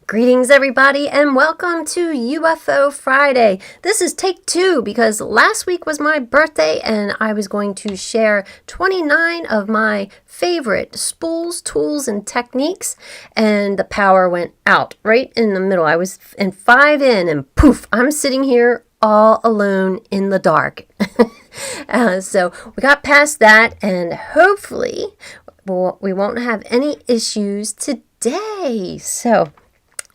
Greetings everybody and welcome to UFO Friday. This is take 2 because last week was my birthday and I was going to share 29 of my favorite spools, tools, and techniques, and the power went out right in the middle. I was in 5 in and poof, I'm sitting here all alone in the dark. So we got past that and hopefully we won't have any issues today. So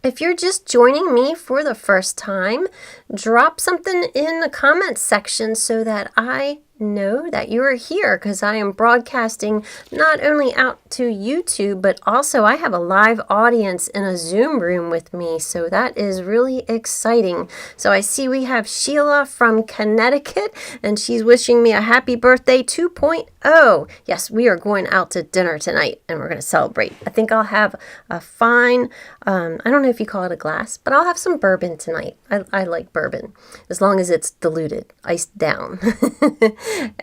if you're just joining me for the first time, drop something in the comments section so that I know that you are here, because I am broadcasting not only out to YouTube, but also I have a live audience in a Zoom room with me, so that is really exciting. So I see we have Sheila from Connecticut, and she's wishing me a happy birthday 2.0. Yes, we are going out to dinner tonight, and we're going to celebrate. I think I'll have a fine, I don't know if you call it a glass, but I'll have some bourbon tonight. I like bourbon, as long as it's diluted, iced down.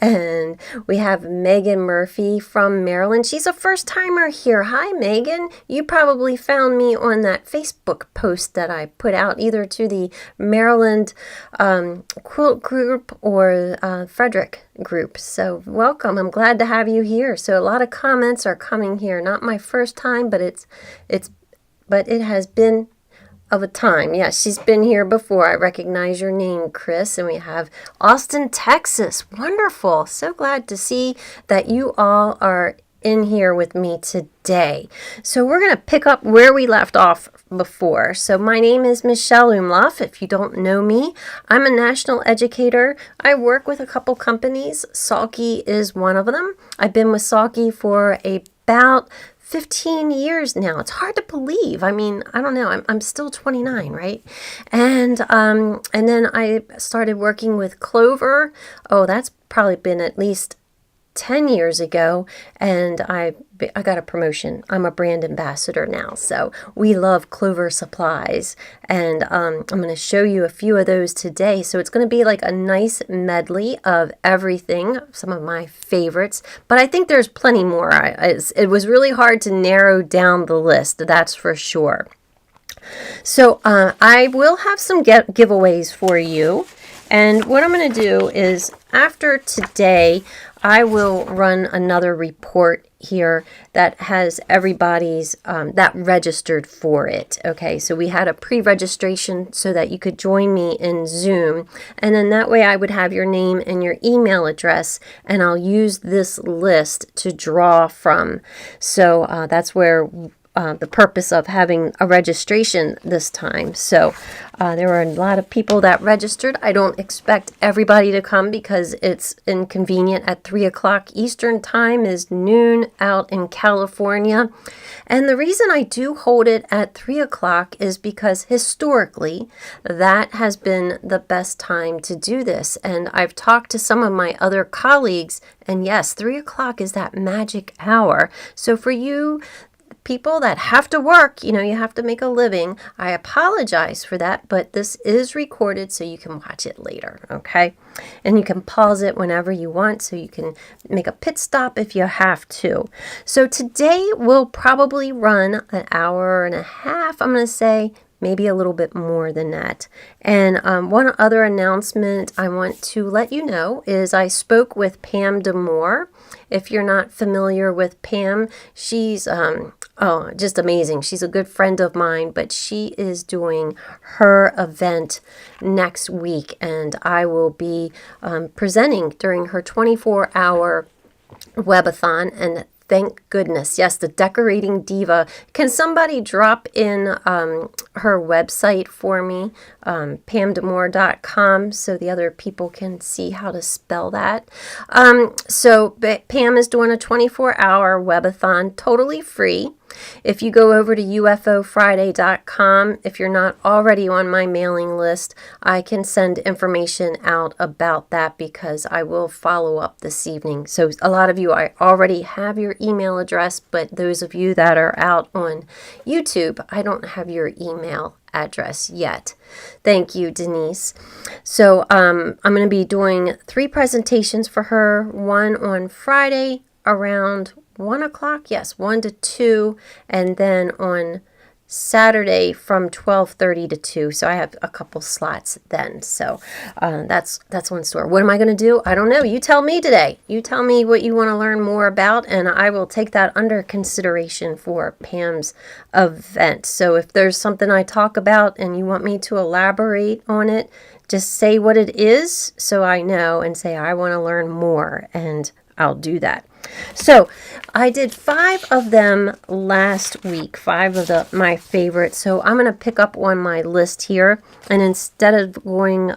And we have Megan Murphy from Maryland. She's a first-timer here. Hi, Megan. You probably found me on that Facebook post that I put out, either to the Maryland quilt group or Frederick group. So welcome. I'm glad to have you here. So a lot of comments are coming here. Not my first time, but it has been of a time. Yes, she's been here before. I recognize your name, Chris. And we have Austin, Texas. Wonderful. So glad to see that you all are in here with me today. So we're going to pick up where we left off before. So my name is Michelle Umlauf. If you don't know me, I'm a national educator. I work with a couple companies. Sulky is one of them. I've been with Sulky for about 15 years now. It's hard to believe. I mean, I don't know. I'm still 29, right? And then I started working with Clover. Oh, that's probably been at least 10 years ago, and I got a promotion. I'm a brand ambassador now, so we love Clover supplies, and I'm going to show you a few of those today. So it's going to be like a nice medley of everything, some of my favorites, but I think there's plenty more. It was really hard to narrow down the list, that's for sure. So I will have some giveaways for you. And what I'm going to do is, after today, I will run another report here that has everybody's that registered for it. Okay, so we had a pre-registration so that you could join me in Zoom. And then that way I would have your name and your email address, and I'll use this list to draw from. So that's where the purpose of having a registration this time. So there were a lot of people that registered. I don't expect everybody to come because it's inconvenient. At 3 o'clock Eastern time is noon out in California. And the reason I do hold it at 3 o'clock is because historically that has been the best time to do this. And I've talked to some of my other colleagues, and yes, 3 o'clock is that magic hour. So for you people that have to work, you have to make a living, I apologize for that, but this is recorded so you can watch it later, okay? And you can pause it whenever you want, so you can make a pit stop if you have to. So today we'll probably run an hour and a half, I'm going to say, maybe a little bit more than that. And one other announcement I want to let you know is I spoke with Pam DeMoore. If you're not familiar with Pam, she's just amazing. She's a good friend of mine, but she is doing her event next week, and I will be presenting during her 24-hour webathon. And thank goodness. Yes, the Decorating Diva. Can somebody drop in her website for me, pamdemore.com, so the other people can see how to spell that? So Pam is doing a 24-hour webathon, totally free. If you go over to ufofriday.com, if you're not already on my mailing list, I can send information out about that because I will follow up this evening. So a lot of you, I already have your email address, but those of you that are out on YouTube, I don't have your email address yet. Thank you, Denise. So I'm going to be doing 3 presentations for her, one on Friday around 1 o'clock, yes, 1 to 2, and then on Saturday from 12:30 to 2. So I have a couple slots then. So that's one store. What am I going to do? I don't know. You tell me today. You tell me what you want to learn more about, and I will take that under consideration for Pam's event. So if there's something I talk about and you want me to elaborate on it, just say what it is so I know, and say I want to learn more, and I'll do that. So I did 5 of them last week, 5 of my favorites. So I'm going to pick up on my list here, and instead of going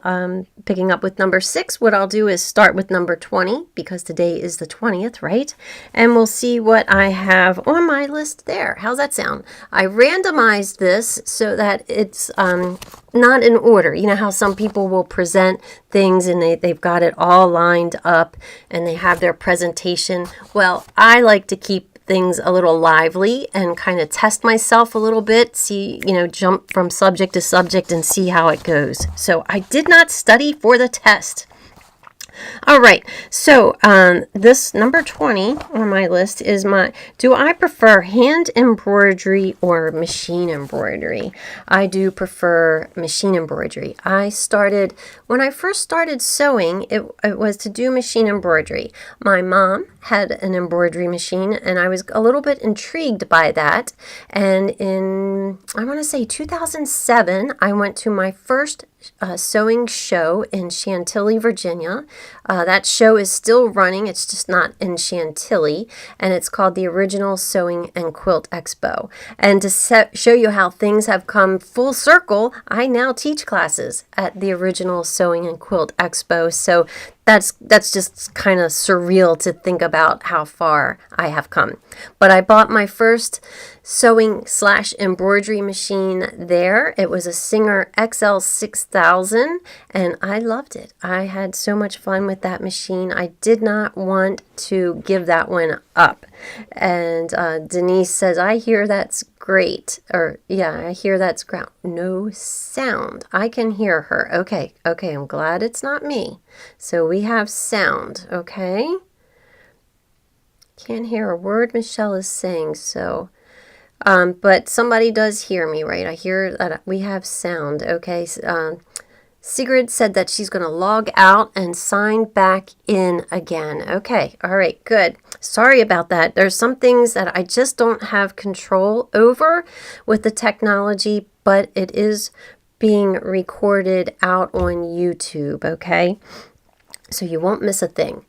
picking up with number 6, what I'll do is start with number 20, because today is the 20th, right? And we'll see what I have on my list there. How's that sound? I randomized this so that it's not in order. You know how some people will present things and they've got it all lined up and they have their presentation. Well, I like to keep things a little lively and kind of test myself a little bit, see, jump from subject to subject and see how it goes. So I did not study for the test. All right, so this number 20 on my list is do I prefer hand embroidery or machine embroidery? I do prefer machine embroidery. When I first started sewing, it was to do machine embroidery. My mom had an embroidery machine, and I was a little bit intrigued by that. And in, I want to say 2007, I went to my first sewing show in Chantilly, Virginia. That show is still running. It's just not in Chantilly, and it's called the Original Sewing and Quilt Expo. And to show you how things have come full circle, I now teach classes at the Original Sewing and Quilt Expo. So that's just kind of surreal to think about how far I have come. But I bought my first sewing/embroidery machine there. It was a Singer XL6000, and I loved it. I had so much fun with that machine. I did not want to give that one up. And Denise says, I hear that's great. Or, yeah, I hear that's great. No sound. I can hear her. Okay, I'm glad it's not me. So we have sound, okay? Can't hear a word Michelle is saying, so... but somebody does hear me, right? I hear that we have sound, okay? Sigrid said that she's going to log out and sign back in again. Okay, all right, good. Sorry about that. There's some things that I just don't have control over with the technology, but it is being recorded out on YouTube, okay? So you won't miss a thing.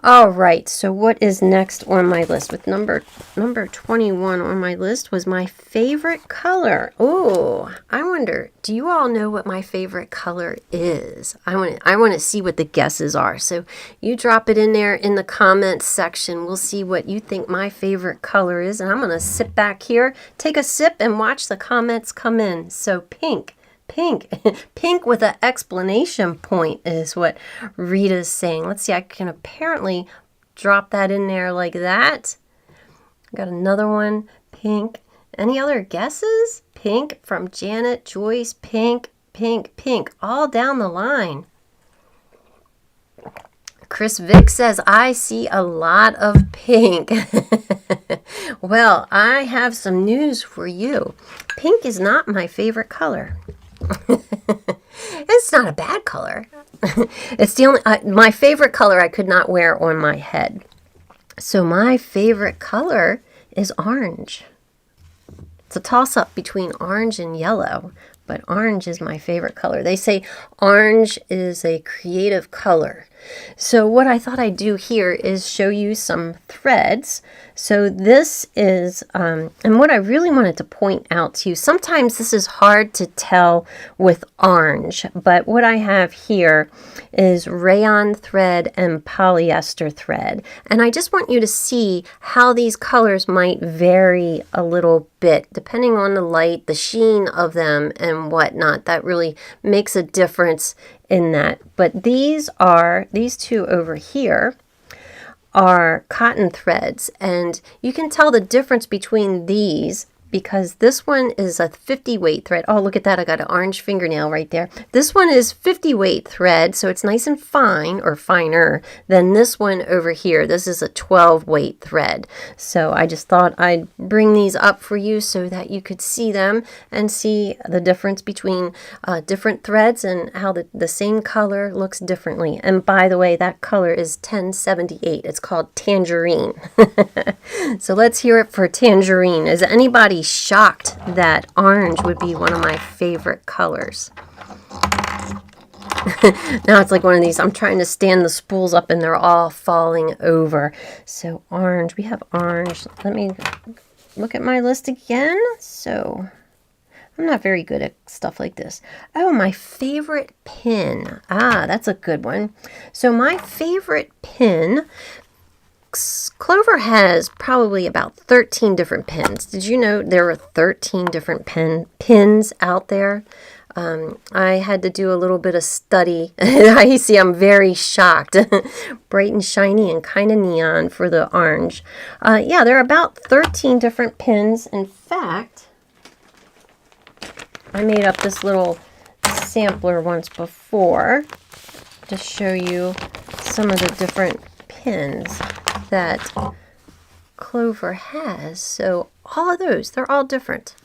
All right, so what is next on my list? With number 21 on my list was my favorite color. Oh, I wonder, do you all know what my favorite color is? I want to see what the guesses are. So you drop it in there in the comments section. We'll see what you think my favorite color is. And I'm going to sit back here, take a sip, and watch the comments come in. So pink with an explanation point is what Rita's saying. Let's see, I can apparently drop that in there like that. Got another one, pink. Any other guesses? Pink from Janet, Joyce, pink, all down the line. Chris Vick says, I see a lot of pink. Well, I have some news for you. Pink is not my favorite color. It's not a bad color. It's the only my favorite color I could not wear on my head. So my favorite color is orange. It's a toss-up between orange and yellow, but orange is my favorite color. They say orange is a creative color. So what I thought I'd do here is show you some threads. So this is, and what I really wanted to point out to you, sometimes this is hard to tell with orange, but what I have here is rayon thread and polyester thread. And I just want you to see how these colors might vary a little bit, depending on the light, the sheen of them, and whatnot. That really makes a difference in that. But these two over here are cotton threads, and you can tell the difference between these because this one is a 50 weight thread. Oh, look at that. I got an orange fingernail right there. This one is 50 weight thread, so it's nice and fine, or finer than this one over here. This is a 12 weight thread. So I just thought I'd bring these up for you so that you could see them and see the difference between different threads and how the same color looks differently. And by the way, that color is 1078. It's called tangerine. So let's hear it for tangerine. Is anybody shocked that orange would be one of my favorite colors? Now it's like one of these, I'm trying to stand the spools up and they're all falling over. So orange, we have orange. Let me look at my list again. So I'm not very good at stuff like this. Oh, my favorite pin. Ah, that's a good one. So my favorite pin, Clover has probably about 13 different pins. Did you know there are 13 different pins out there? I had to do a little bit of study. I see I'm very shocked. Bright and shiny and kind of neon for the orange. Yeah, there are about 13 different pins. In fact, I made up this little sampler once before to show you some of the different pins that Clover has. So all of those, they're all different.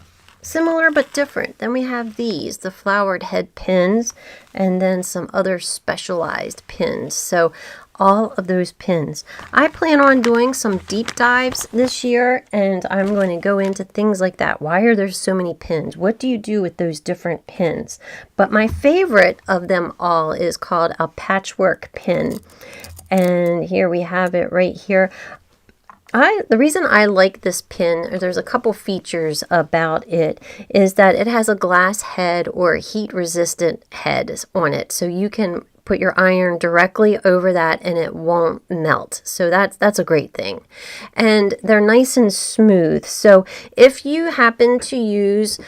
Similar but different. Then we have these, the flowered head pins, and then some other specialized pins. So all of those pins. I plan on doing some deep dives this year, and I'm going to go into things like that. Why are there so many pins? What do you do with those different pins? But my favorite of them all is called a patchwork pin. And here we have it right here. The reason I like this pin, there's a couple features about it, is that it has a glass head or heat resistant head on it. So you can put your iron directly over that and it won't melt. So that's a great thing. And they're nice and smooth. So if you happen to use,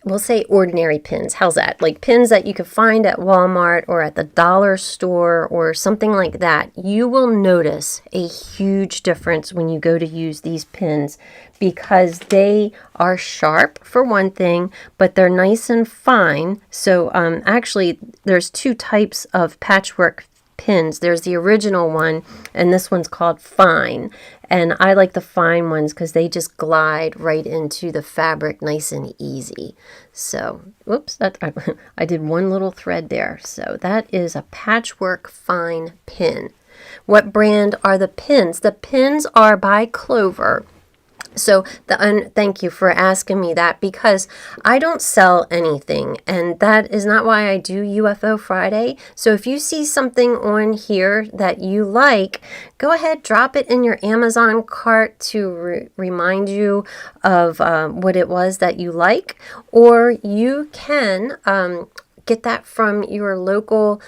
we'll say ordinary pins. How's that? Like pins that you could find at Walmart or at the dollar store or something like that. You will notice a huge difference when you go to use these pins because they are sharp for one thing, but they're nice and fine. So actually there's two types of patchwork pins. There's the original one and this one's called fine. And I like the fine ones because they just glide right into the fabric nice and easy. So, whoops, I did one little thread there. So that is a patchwork fine pin. What brand are the pins? The pins are by Clover. So thank you for asking me that because I don't sell anything and that is not why I do UFO Friday. So if you see something on here that you like, go ahead, drop it in your Amazon cart to remind you of what it was that you like, or you can get that from your local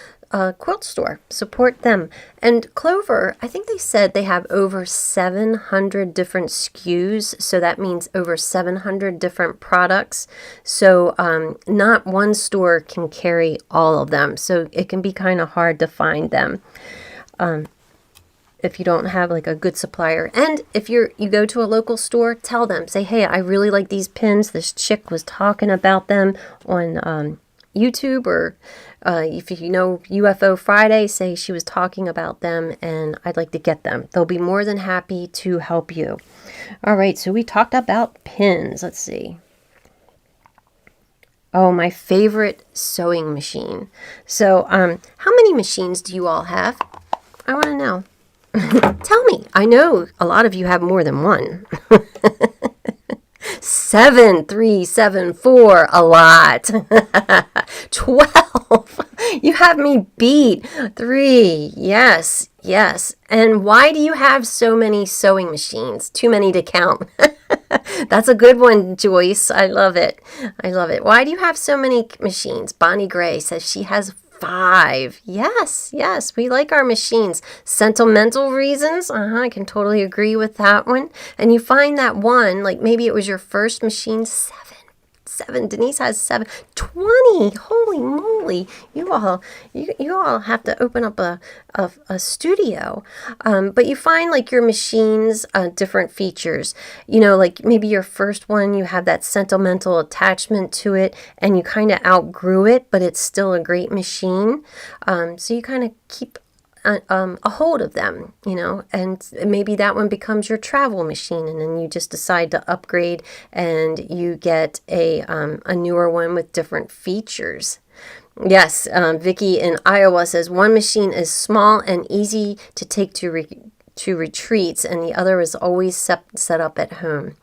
quilt store. Support them. And Clover, I think they said they have over 700 different SKUs, so that means over 700 different products. So not one store can carry all of them, so it can be kind of hard to find them if you don't have like a good supplier. And if you go to a local store, tell them, say, hey, I really like these pins. This chick was talking about them on YouTube, or if you know UFO Friday, say she was talking about them and I'd like to get them. They'll be more than happy to help you. All right, so we talked about pins. Let's see. Oh, my favorite sewing machine. So how many machines do you all have? I want to know. Tell me. I know a lot of you have more than one. 7, 3, 7, 4, a lot. 12. You have me beat. 3, yes, yes. And why do you have so many sewing machines? Too many to count. That's a good one, Joyce. I love it. I love it. Why do you have so many machines? Bonnie Gray says she has 5. Yes, yes, we like our machines. Sentimental reasons, I can totally agree with that one. And you find that one, like maybe it was your first machine, 7. Denise has 7. 20. Holy moly. You all have to open up a studio. But you find like your machines, different features. You know, like maybe your first one, you have that sentimental attachment to it and you kind of outgrew it, but it's still a great machine. So you kind of keep a hold of them, you know, and maybe that one becomes your travel machine, and then you just decide to upgrade and you get a newer one with different features. Yes, Vicky in Iowa says one machine is small and easy to take to retreats, and the other is always set up at home.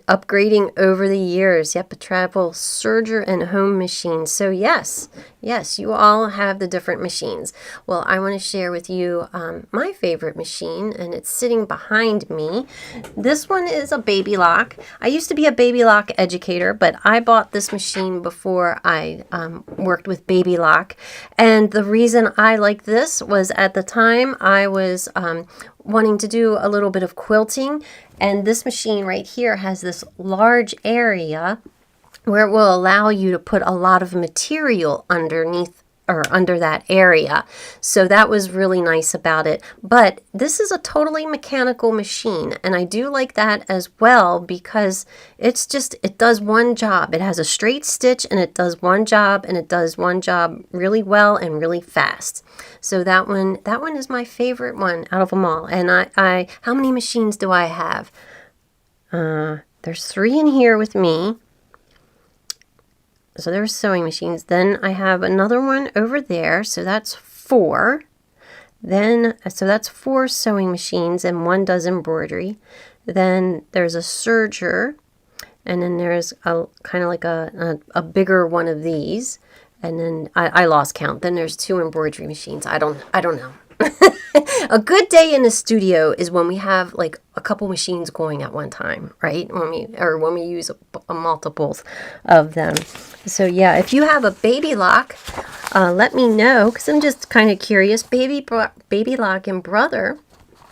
Upgrading over the years. Yep, a travel serger and home machine. So yes, you all have the different machines. Well, I want to share with you my favorite machine, and it's sitting behind me. This one is a baby lock. I used to be a baby lock educator, but I bought this machine before I worked with baby lock. And the reason I like this was at the time I was wanting to do a little bit of quilting, and this machine right here has this large area where it will allow you to put a lot of material underneath or under that area. So that was really nice about it. But this is a totally mechanical machine, and I do like that as well because it does one job. It has a straight stitch and it does one job, and it does one job really well and really fast. So that one is my favorite one out of them all. And I how many machines do I have? There's 3 in here with me. So there's sewing machines. Then I have another one over there. So that's 4. So that's 4 sewing machines, and 1 does embroidery. Then there's a serger, and then there's a kind of like a bigger one of these. And then I lost count. Then there's 2 embroidery machines. I don't know. A good day in the studio is when we have like a couple machines going at one time, right? When we use a multiples of them. So yeah, if you have a baby lock, let me know, because I'm just kind of curious. Baby lock and Brother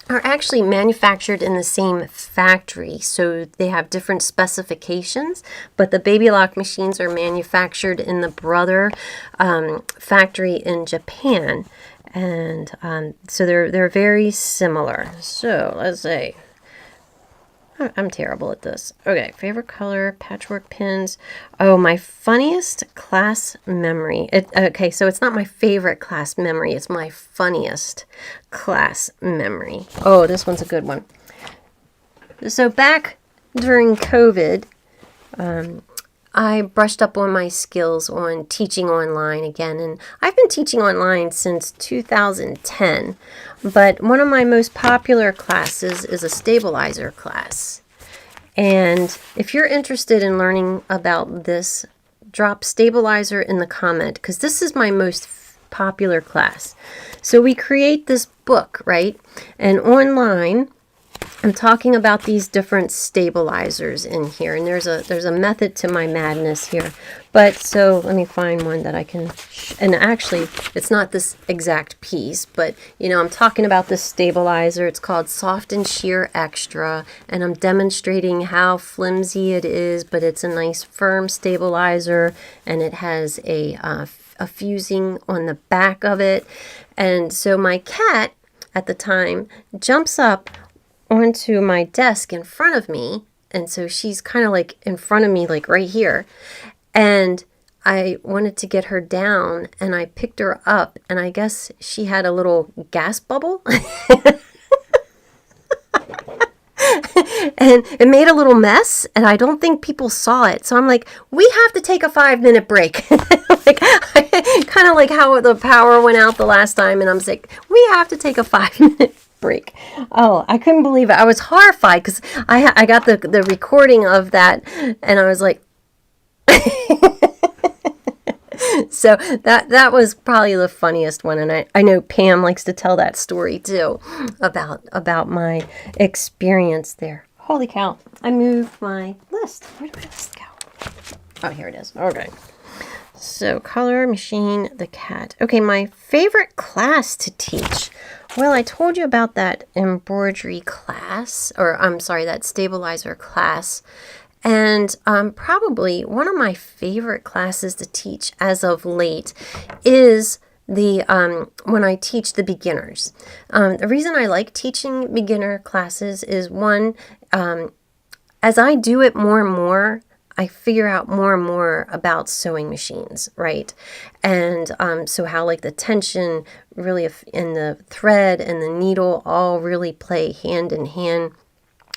are actually manufactured in the same factory, so they have different specifications, but the baby lock machines are manufactured in the Brother factory in Japan. And so they're very similar. So let's say, I'm terrible at this. Okay, favorite color, patchwork pins. Oh, my funniest class memory. Okay, so it's not my favorite class memory. It's my funniest class memory. Oh, this one's a good one. So back during COVID, I brushed up on my skills on teaching online again, and I've been teaching online since 2010, but one of my most popular classes is a stabilizer class. And if you're interested in learning about this, drop stabilizer in the comment, because this is my most popular class. So we create this book, right? And online, I'm talking about these different stabilizers in here, and there's a method to my madness here. But so let me find one that I can, and actually it's not this exact piece, but you know, I'm talking about this stabilizer. It's called Soft and Sheer Extra, and I'm demonstrating how flimsy it is, but it's a nice firm stabilizer, and it has a fusing on the back of it. And so my cat at the time jumps up onto my desk in front of me, and so she's kind of like in front of me, like right here, and I wanted to get her down, and I picked her up, and I guess she had a little gas bubble and it made a little mess, and I don't think people saw it. So I'm like, we have to take a 5-minute break. Like, kind of like how the power went out the last time, and I'm like, we have to take a 5-minute break. Oh, I couldn't believe it. I was horrified because I got the recording of that, and I was like, so that was probably the funniest one, and I know Pam likes to tell that story too about my experience there. Holy cow! I moved my list. Where did my list go? Oh, here it is. Okay. So color, machine, the cat. Okay, my favorite class to teach. Well, I told you about that embroidery class, or I'm sorry, that stabilizer class. And probably one of my favorite classes to teach as of late is the when I teach the beginners. The reason I like teaching beginner classes is one, as I do it more and more, I figure out more and more about sewing machines, right? And so how like the tension really in the thread and the needle all really play hand in hand.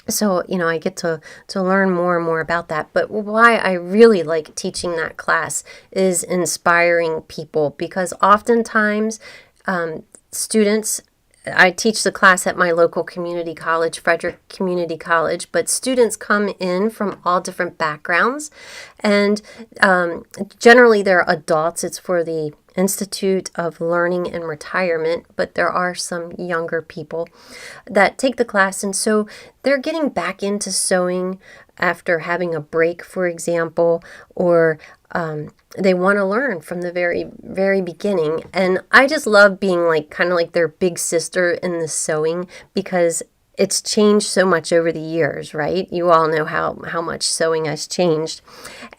So, you know, I get to learn more and more about that. But why I really like teaching that class is inspiring people, because oftentimes students, I teach the class at my local community college, Frederick Community College, but students come in from all different backgrounds. And generally they're adults. It's for the Institute of Learning and Retirement, but there are some younger people that take the class, and so they're getting back into sewing after having a break, for example, or they want to learn from the very, very beginning. And I just love being like kind of like their big sister in the sewing, because it's changed so much over the years, right? You all know how much sewing has changed.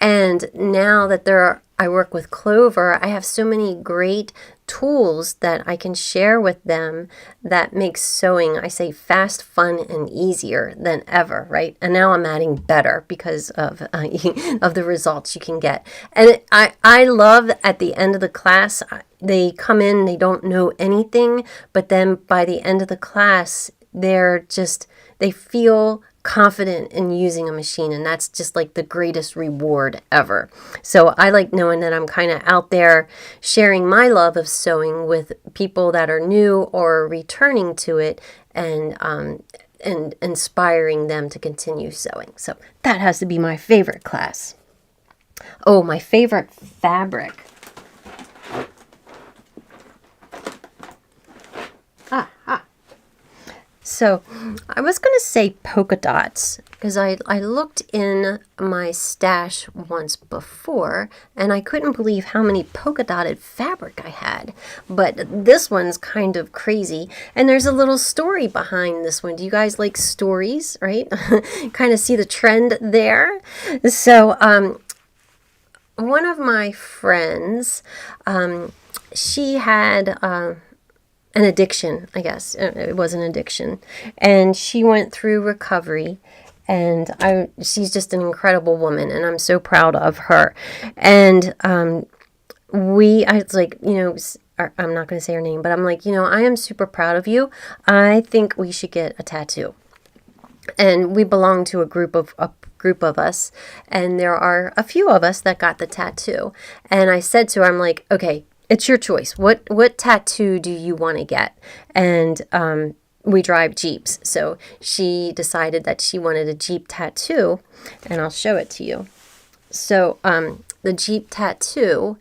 And now that I work with Clover, I have so many great tools that I can share with them that makes sewing, I say, fast, fun, and easier than ever, right? And now I'm adding better because of the results you can get. And I love at the end of the class, they come in, they don't know anything, but then by the end of the class, they feel confident in using a machine, and that's just like the greatest reward ever. So I like knowing that I'm kind of out there sharing my love of sewing with people that are new or returning to it, and inspiring them to continue sewing. So that has to be my favorite class. Oh, my favorite fabric. So I was going to say polka dots, because I looked in my stash once before and I couldn't believe how many polka dotted fabric I had. But this one's kind of crazy, and there's a little story behind this one. Do you guys like stories, right? Kind of see the trend there. So one of my friends, she had an addiction, I guess. It was an addiction. And she went through recovery, and she's just an incredible woman, and I'm so proud of her. And I was like, you know, I'm not going to say her name, but I'm like, you know, I am super proud of you. I think we should get a tattoo. And we belong to a group of us, and there are a few of us that got the tattoo. And I said to her, I'm like, okay, it's your choice. What tattoo do you want to get? And we drive Jeeps. So she decided that she wanted a Jeep tattoo, and I'll show it to you. So the Jeep tattoo,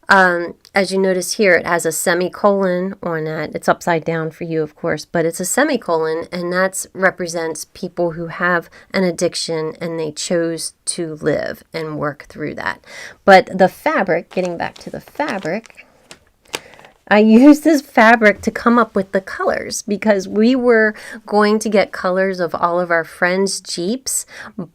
as you notice here, it has a semicolon on that. It's upside down for you, of course, but it's a semicolon, and that represents people who have an addiction and they chose to live and work through that. But the fabric, getting back to the fabric, I used this fabric to come up with the colors, because we were going to get colors of all of our friends' Jeeps,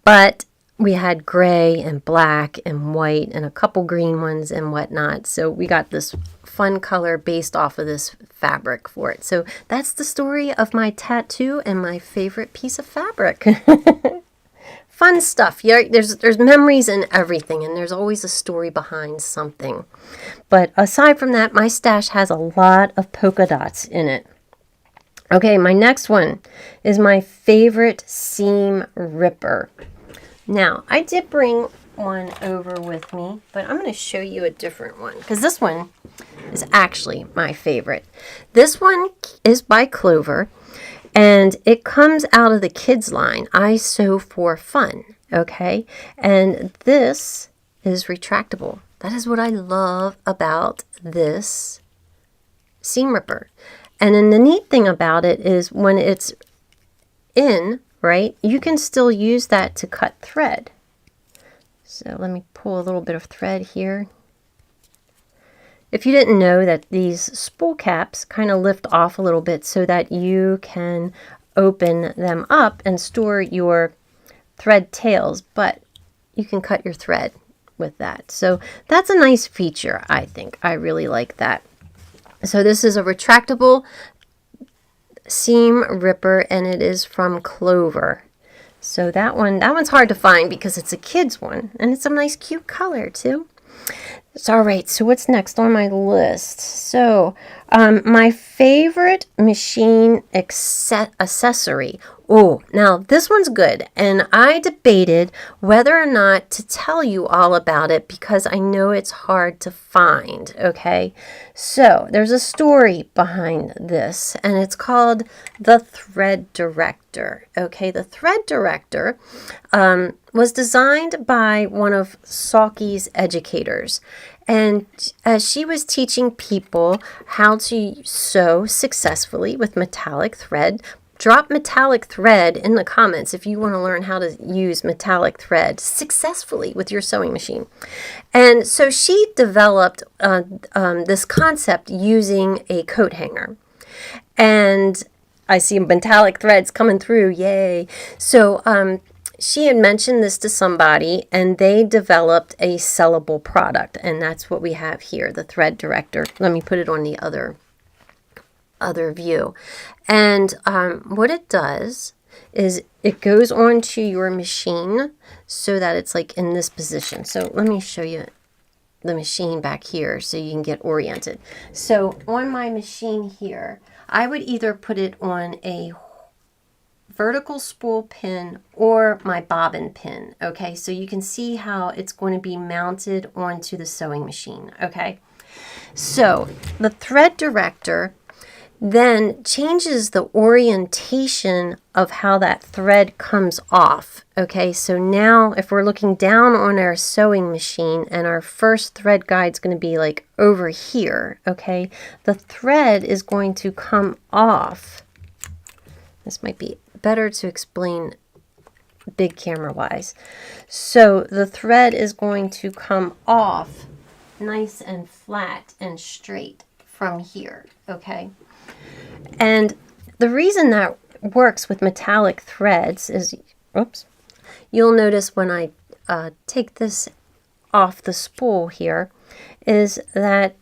but we had gray and black and white and a couple green ones and whatnot. So we got this fun color based off of this fabric for it. So that's the story of my tattoo and my favorite piece of fabric. Fun stuff. Yeah, there's memories in everything, and there's always a story behind something. But aside from that, my stash has a lot of polka dots in it. Okay, my next one is my favorite seam ripper. Now, I did bring one over with me, but I'm going to show you a different one, because this one is actually my favorite. This one is by Clover, and it comes out of the kids line, I Sew for Fun, okay? And this is retractable. That is what I love about this seam ripper. And then the neat thing about it is when it's in, right, you can still use that to cut thread. So let me pull a little bit of thread here. If you didn't know that these spool caps kind of lift off a little bit so that you can open them up and store your thread tails, but you can cut your thread with that. So that's a nice feature, I think. I really like that. So this is a retractable seam ripper, and it is from Clover. So that one's hard to find because it's a kid's one, and it's a nice cute color too. So, all right, so what's next on my list? So my favorite machine accessory. Oh, now this one's good, and I debated whether or not to tell you all about it because I know it's hard to find, okay? So there's a story behind this, and it's called the Thread Director, okay? The Thread Director was designed by one of Sulky's educators, and as she was teaching people how to sew successfully with metallic thread. Drop metallic thread in the comments if you want to learn how to use metallic thread successfully with your sewing machine. And so she developed this concept using a coat hanger. And I see metallic threads coming through, yay. So she had mentioned this to somebody, and they developed a sellable product. And that's what we have here, the Thread Director. Let me put it on the other view. And what it does is it goes onto your machine so that it's like in this position. So let me show you the machine back here so you can get oriented. So on my machine here, I would either put it on a vertical spool pin or my bobbin pin. Okay, so you can see how it's going to be mounted onto the sewing machine. Okay, so the Thread Director then changes the orientation of how that thread comes off. Okay, so now if we're looking down on our sewing machine and our first thread guide is going to be like over here, okay, the thread is going to come off. This might be better to explain big camera wise. So the thread is going to come off nice and flat and straight from here, okay? And the reason that works with metallic threads is, oops, you'll notice when I take this off the spool here, is that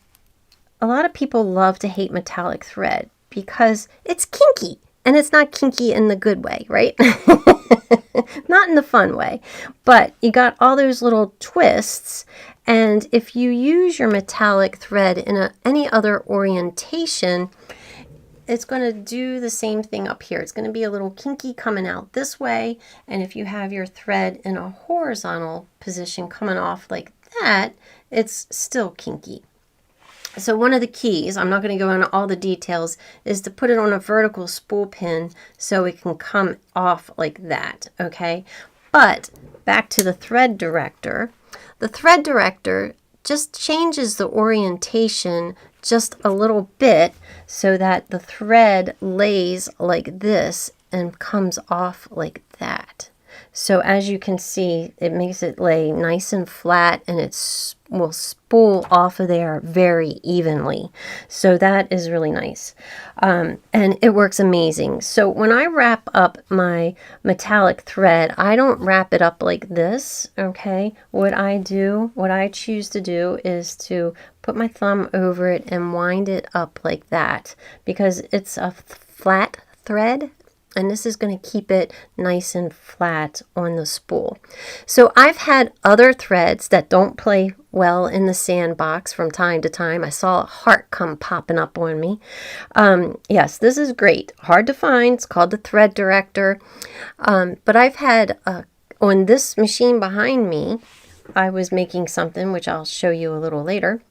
a lot of people love to hate metallic thread because it's kinky. And it's not kinky in the good way, right? Not in the fun way. But you got all those little twists. And if you use your metallic thread in any other orientation, it's going to do the same thing up here. It's going to be a little kinky coming out this way. And if you have your thread in a horizontal position coming off like that, it's still kinky. So one of the keys, I'm not going to go into all the details, is to put it on a vertical spool pin so it can come off like that, okay? But back to the Thread Director. The Thread Director just changes the orientation just a little bit so that the thread lays like this and comes off like that. So as you can see, it makes it lay nice and flat, and it will spool off of there very evenly. So that is really nice. And it works amazing. So when I wrap up my metallic thread, I don't wrap it up like this, okay? What I choose to do is to put my thumb over it and wind it up like that because it's a flat thread. And this is going to keep it nice and flat on the spool. So I've had other threads that don't play well in the sandbox from time to time. I saw a heart come popping up on me. Yes, this is great. Hard to find. It's called the Thread Director. But I've had, on this machine behind me, I was making something, which I'll show you a little later.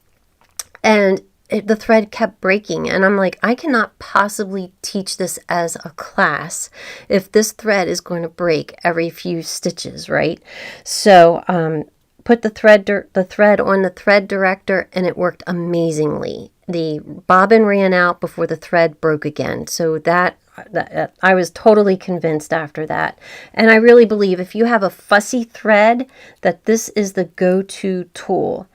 And the thread kept breaking, and I'm like, I cannot possibly teach this as a class if this thread is going to break every few stitches, right? So put the thread on the Thread Director, and it worked amazingly. The bobbin ran out before the thread broke again, so that I was totally convinced after that. And I really believe if you have a fussy thread, that this is the go-to tool.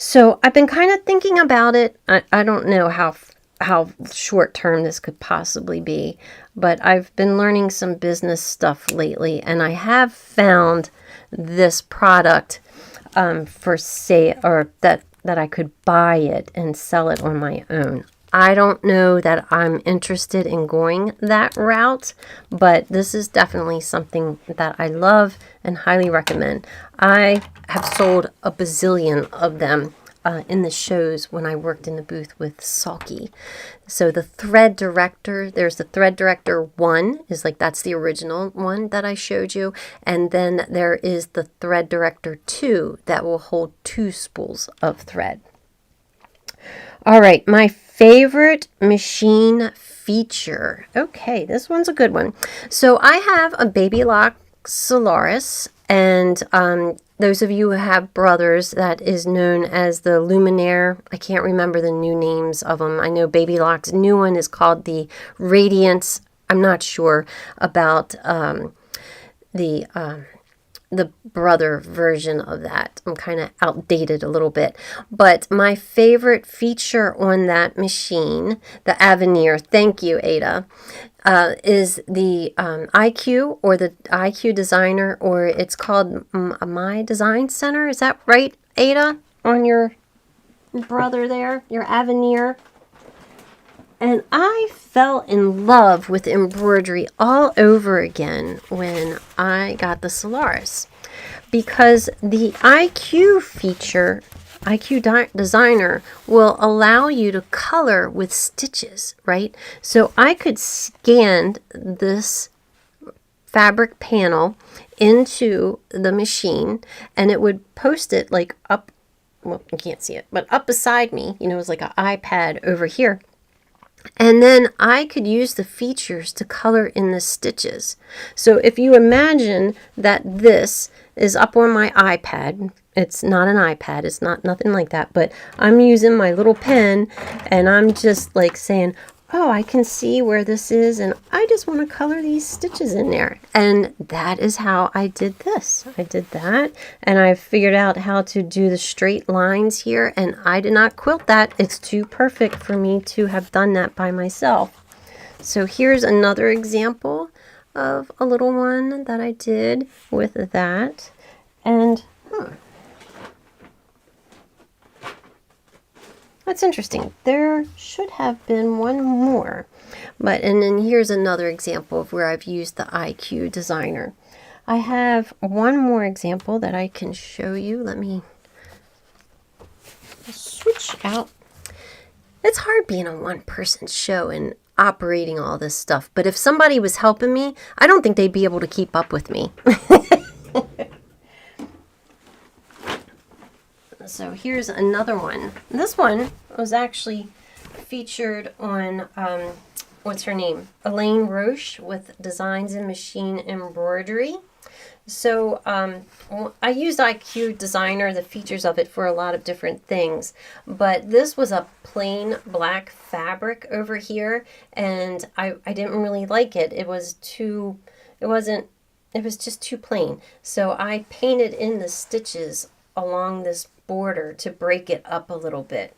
So I've been kind of thinking about it. I don't know how how short term this could possibly be, but I've been learning some business stuff lately, and I have found this product for sale, or that I could buy it and sell it on my own. I don't know that I'm interested in going that route, but this is definitely something that I love and highly recommend. I have sold a bazillion of them in the shows when I worked in the booth with Sulky. So the Thread Director, there's the Thread Director 1, is like, that's the original one that I showed you. And then there is the Thread Director 2 that will hold 2 spools of thread. All right, my favorite machine feature. Okay, this one's a good one. So I have a Baby Lock Solaris, and those of you who have brothers, that is known as the Luminaire. I can't remember the new names of them. I know Baby Lock's new one is called the Radiance. I'm not sure about the brother version of that. I'm kind of outdated a little bit. But my favorite feature on that machine, the Avenir, thank you, Ada, is the IQ, or the IQ Designer, or it's called My Design Center. Is that right, Ada, on your brother there, your Avenir? And I fell in love with embroidery all over again when I got the Solaris, because the IQ feature, IQ Designer, will allow you to color with stitches, right? So I could scan this fabric panel into the machine, and it would post it like up, well, you can't see it, but up beside me, you know, it's like an iPad over here. And then I could use the features to color in the stitches. So if you imagine that this is up on my iPad, it's not an iPad, it's not nothing like that, but I'm using my little pen and I'm just like saying, oh, I can see where this is, and I just want to color these stitches in there. And that is how I did this. I did that, and I figured out how to do the straight lines here, and I did not quilt that. It's too perfect for me to have done that by myself. So here's another example of a little one that I did with that. And that's interesting. There should have been one more. And then here's another example of where I've used the IQ Designer. I have one more example that I can show you. Let me switch out. It's hard being a one-person show and operating all this stuff. But if somebody was helping me, I don't think they'd be able to keep up with me. So here's another one. This one was actually featured on, what's her name? Elaine Roche with Designs in Machine Embroidery. So I used IQ Designer, the features of it, for a lot of different things. But this was a plain black fabric over here, and I didn't really like it. It was just too plain. So I painted in the stitches along this border to break it up a little bit,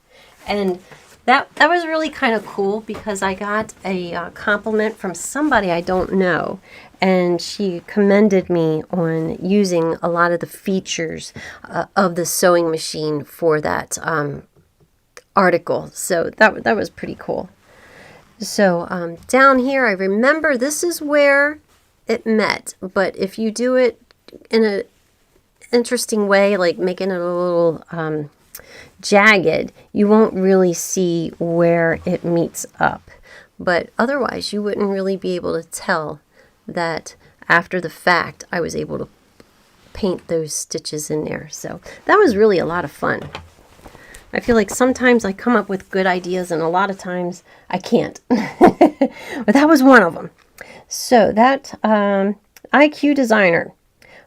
and that was really kind of cool, because I got a compliment from somebody I don't know, and she commended me on using a lot of the features of the sewing machine for that article. So that was pretty cool. So down here, I remember this is where it met, but if you do it in a interesting way, like making it a little jagged, you won't really see where it meets up. But otherwise, you wouldn't really be able to tell that after the fact I was able to paint those stitches in there. So that was really a lot of fun. I feel like sometimes I come up with good ideas, and a lot of times I can't. But that was one of them. So that IQ Designer.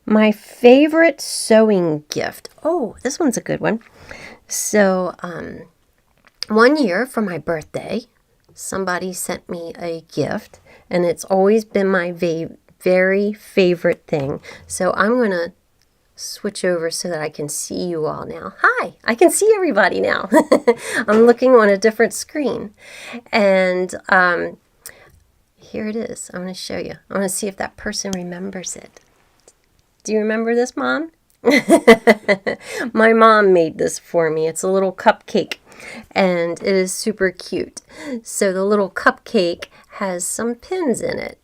My favorite sewing gift. Oh, this one's a good one. So, one year for my birthday, somebody sent me a gift, and it's always been my very favorite thing. So I'm going to switch over so that I can see you all now. Hi, I can see everybody now. I'm looking on a different screen. And here it is. I'm going to show you. I want to see if that person remembers it. Do you remember this, Mom? My mom made this for me. It's a little cupcake, and it is super cute. So the little cupcake has some pins in it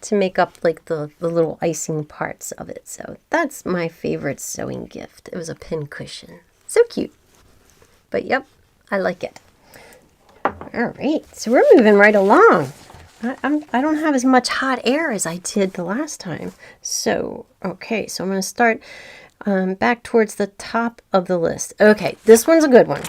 to make up like the little icing parts of it. So that's my favorite sewing gift. It was a pin cushion. So cute. But yep, I like it. All right, so we're moving right along. I don't have as much hot air as I did the last time. So, okay, so I'm going to start back towards the top of the list. Okay, this one's a good one.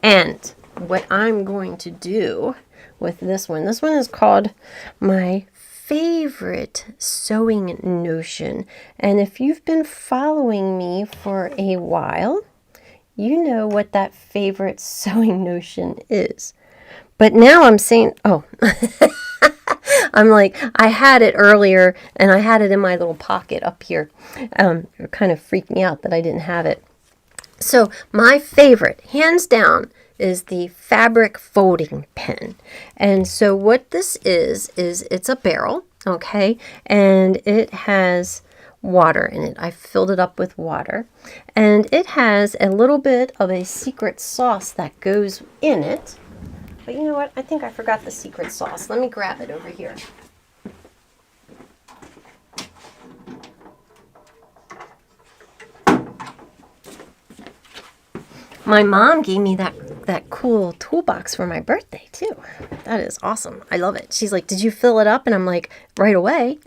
And what I'm going to do with this one is called my favorite sewing notion. And if you've been following me for a while, you know what that favorite sewing notion is. But now I'm saying, oh, I'm like, I had it earlier and I had it in my little pocket up here. It kind of freaked me out that I didn't have it. So my favorite, hands down, is the fabric folding pen. And so what this is it's a barrel, okay? And it has water in it. I filled it up with water. And it has a little bit of a secret sauce that goes in it. But you know what? I think I forgot the secret sauce. Let me grab it over here. My mom gave me that cool toolbox for my birthday, too. That is awesome. I love it. She's like, did you fill it up? And I'm like, right away.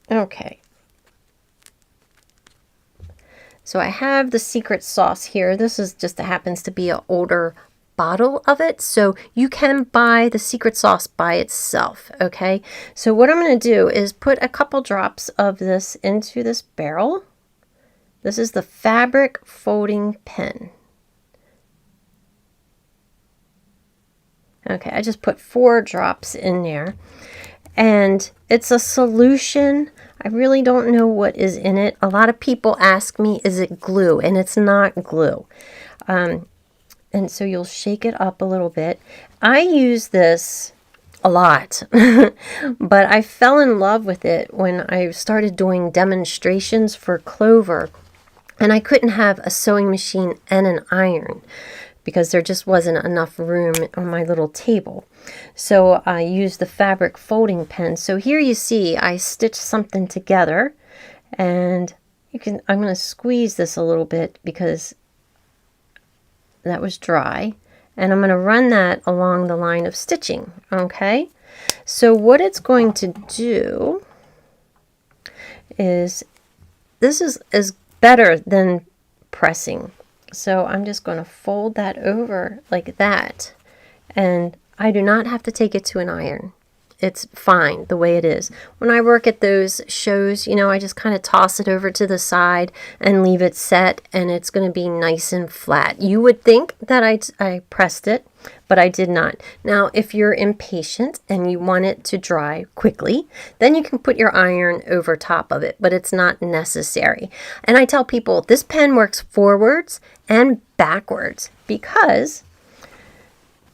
Okay. So I have the secret sauce here. This is just happens to be an older bottle of it. So you can buy the secret sauce by itself. Okay. So what I'm going to do is put a couple drops of this into this barrel. This is the fabric folding pen. Okay. I just put 4 drops in there. And it's a solution. I really don't know what is in it. A lot of people ask me, is it glue? And it's not glue. And so you'll shake it up a little bit. I use this a lot, but I fell in love with it when I started doing demonstrations for Clover. And I couldn't have a sewing machine and an iron because there just wasn't enough room on my little table. So I used the fabric folding pen. So here you see I stitched something together, and I'm going to squeeze this a little bit because that was dry, and I'm going to run that along the line of stitching. Okay, so what it's going to do is, this is better than pressing. So I'm just going to fold that over like that, and I do not have to take it to an iron. It's fine the way it is. When I work at those shows, you know, I just kind of toss it over to the side and leave it set, and it's going to be nice and flat. You would think that I pressed it, but I did not. Now, if you're impatient and you want it to dry quickly, then you can put your iron over top of it, but it's not necessary. And I tell people this pen works forwards and backwards because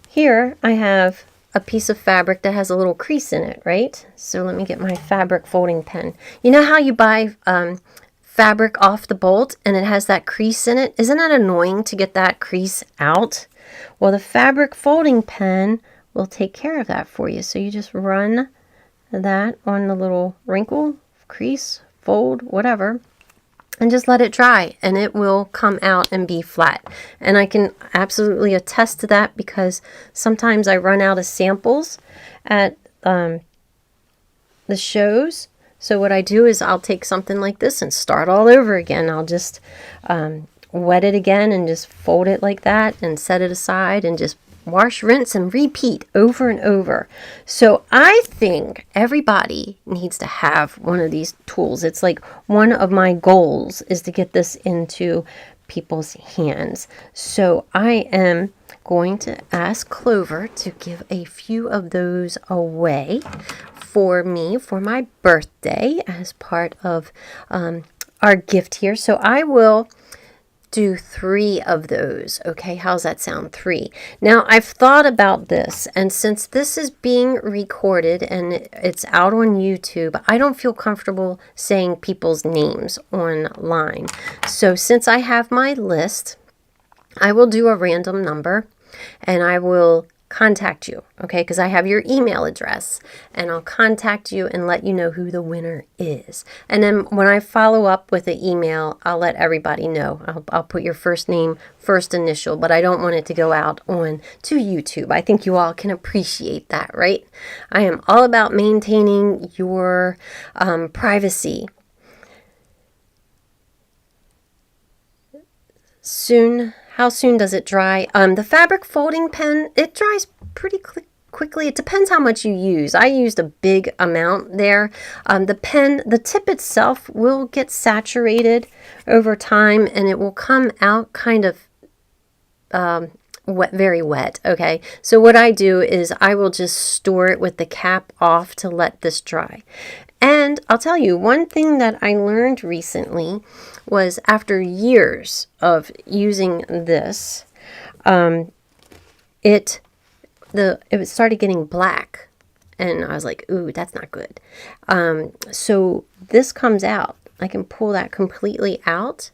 here I have a piece of fabric that has a little crease in it, right? So let me get my fabric folding pen. You know how you buy fabric off the bolt and it has that crease in it? Isn't that annoying to get that crease out? Well, the fabric folding pen will take care of that for you. So you just run that on the little wrinkle, crease, fold, whatever, and just let it dry, and it will come out and be flat. And I can absolutely attest to that because sometimes I run out of samples at the shows. So what I do is I'll take something like this and start all over again. I'll just wet it again and just fold it like that and set it aside and just wash, rinse, and repeat over and over. So I think everybody needs to have one of these tools. It's like one of my goals is to get this into people's hands. So I am going to ask Clover to give a few of those away for me for my birthday as part of our gift here. So I will do 3 of those. Okay, how's that sound? 3. Now I've thought about this, and since this is being recorded and it's out on YouTube, I don't feel comfortable saying people's names online. So since I have my list, I will do a random number and I will contact you, okay, because I have your email address, and I'll contact you and let you know who the winner is. And then when I follow up with the email, I'll let everybody know. I'll put your first name, first initial, but I don't want it to go out on to YouTube. I think you all can appreciate that, right? I am all about maintaining your privacy. How soon does it dry? The fabric folding pen, it dries pretty quickly. It depends how much you use. I used a big amount there. The pen, the tip itself will get saturated over time, and it will come out kind of wet, very wet. Okay, so what I do is I will just store it with the cap off to let this dry. And I'll tell you, one thing that I learned recently was after years of using this, it started getting black. And I was like, ooh, that's not good. So this comes out. I can pull that completely out.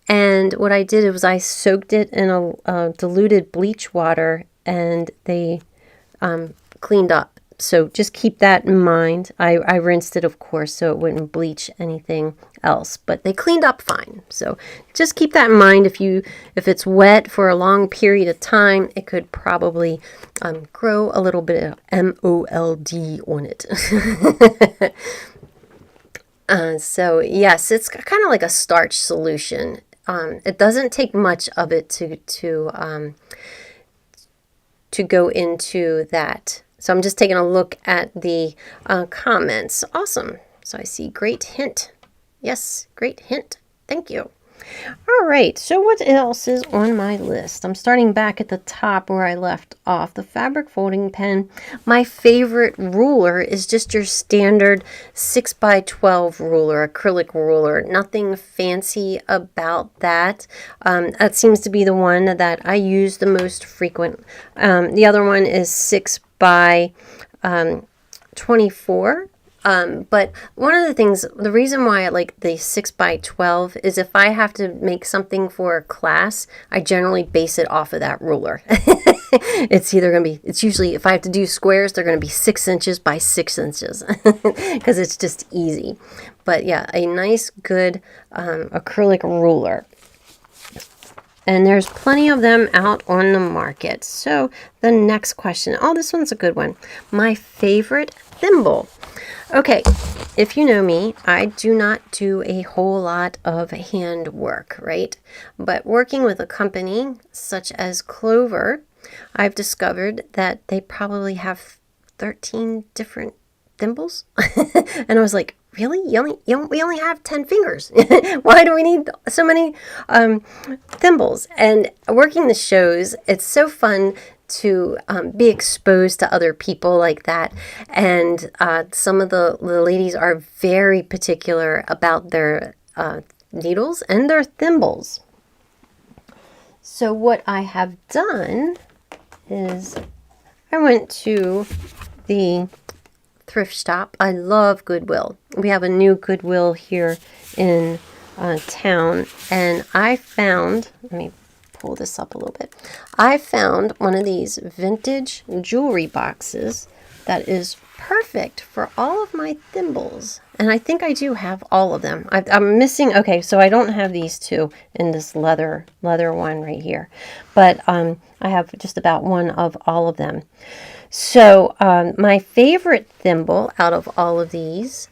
And what I did was I soaked it in a diluted bleach water, and they cleaned up. So just keep that in mind. I rinsed it, of course, so it wouldn't bleach anything else, but they cleaned up fine. So just keep that in mind. If it's wet for a long period of time, it could probably grow a little bit of mold on it. So yes, it's kind of like a starch solution. It doesn't take much of it to go into that. So I'm just taking a look at the comments. Awesome. So I see great hint. Yes, great hint. Thank you. All right. So what else is on my list? I'm starting back at the top where I left off. The fabric folding pen. My favorite ruler is just your standard 6x12 ruler, acrylic ruler. Nothing fancy about that. That seems to be the one that I use the most frequent. The other one is 6x24. But one of the things, the reason why I like the 6x12 is if I have to make something for a class, I generally base it off of that ruler. It's usually, if I have to do squares, they're going to be 6 inches by 6 inches because it's just easy. But yeah, a nice, good acrylic ruler. And there's plenty of them out on the market. So the next question. Oh, this one's a good one. My favorite thimble. Okay, if you know me, I do not do a whole lot of hand work, right? But working with a company such as Clover, I've discovered that they probably have 13 different thimbles. And I was like, really? We only have 10 fingers. Why do we need so many thimbles? And working the shows, it's so fun to be exposed to other people like that. And some of the ladies are very particular about their needles and their thimbles. So what I have done is I went to the thrift shop. I love Goodwill. We have a new Goodwill here in town, and I found, let me pull this up a little bit. I found one of these vintage jewelry boxes that is perfect for all of my thimbles, and I think I do have all of them. I'm missing, okay, so I don't have these two in this leather one right here, but I have just about one of all of them. So my favorite thimble out of all of these,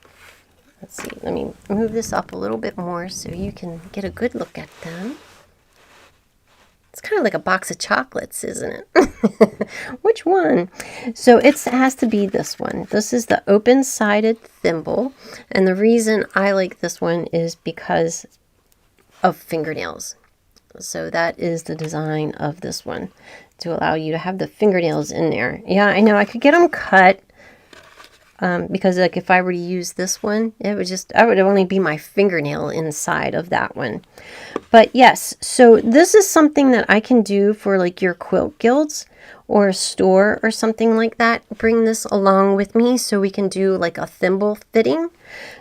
let's see, let me move this up a little bit more so you can get a good look at them. It's kind of like a box of chocolates, isn't it? Which one? So it has to be this one. This is the open-sided thimble. And the reason I like this one is because of fingernails. So that is the design of this one. to allow you to have the fingernails in there. Yeah, I know I could get them cut because like if I were to use this one, it would only be my fingernail inside of that one. But yes, so this is something that I can do for like your quilt guilds or a store or something like that. Bring this along with me so we can do like a thimble fitting.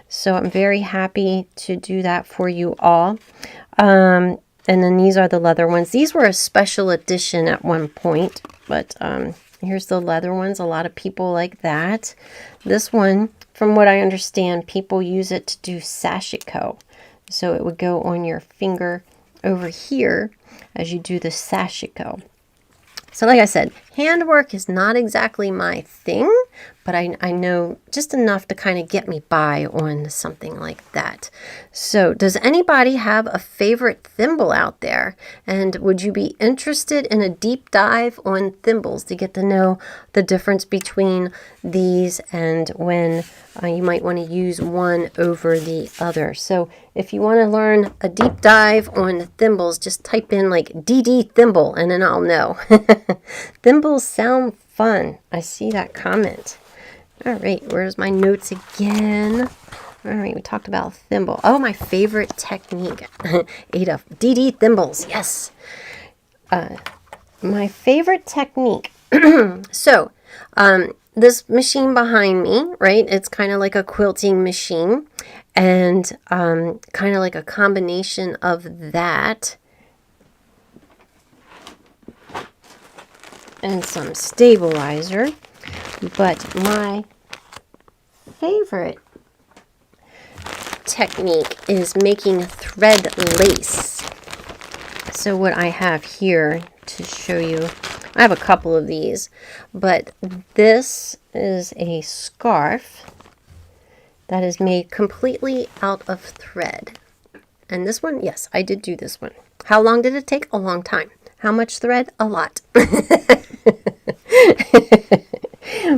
So I'm very happy to do that for you all. And then these are the leather ones. These were a special edition at one point, but here's the leather ones. A lot of people like that. This one, from what I understand, people use it to do sashiko. So it would go on your finger over here as you do the sashiko. So like I said, handwork is not exactly my thing, but I know just enough to kind of get me by on something like that. So does anybody have a favorite thimble out there? And would you be interested in a deep dive on thimbles to get to know the difference between these and when you might want to use one over the other? So if you want to learn a deep dive on thimbles, just type in like DD thimble and then I'll know. Thimbles sound fun. I see that comment. All right, where's my notes again? All right, we talked about thimble. Oh, my favorite technique. Ada, DD thimbles, yes. My favorite technique. So, this machine behind me, right? It's kind of like a quilting machine and kind of like a combination of that and some stabilizer. But my favorite technique is making thread lace. So what I have here to show you, I have a couple of these, but this is a scarf that is made completely out of thread. And this one, yes, I did do this one. How long did it take? A long time. How much thread? A lot.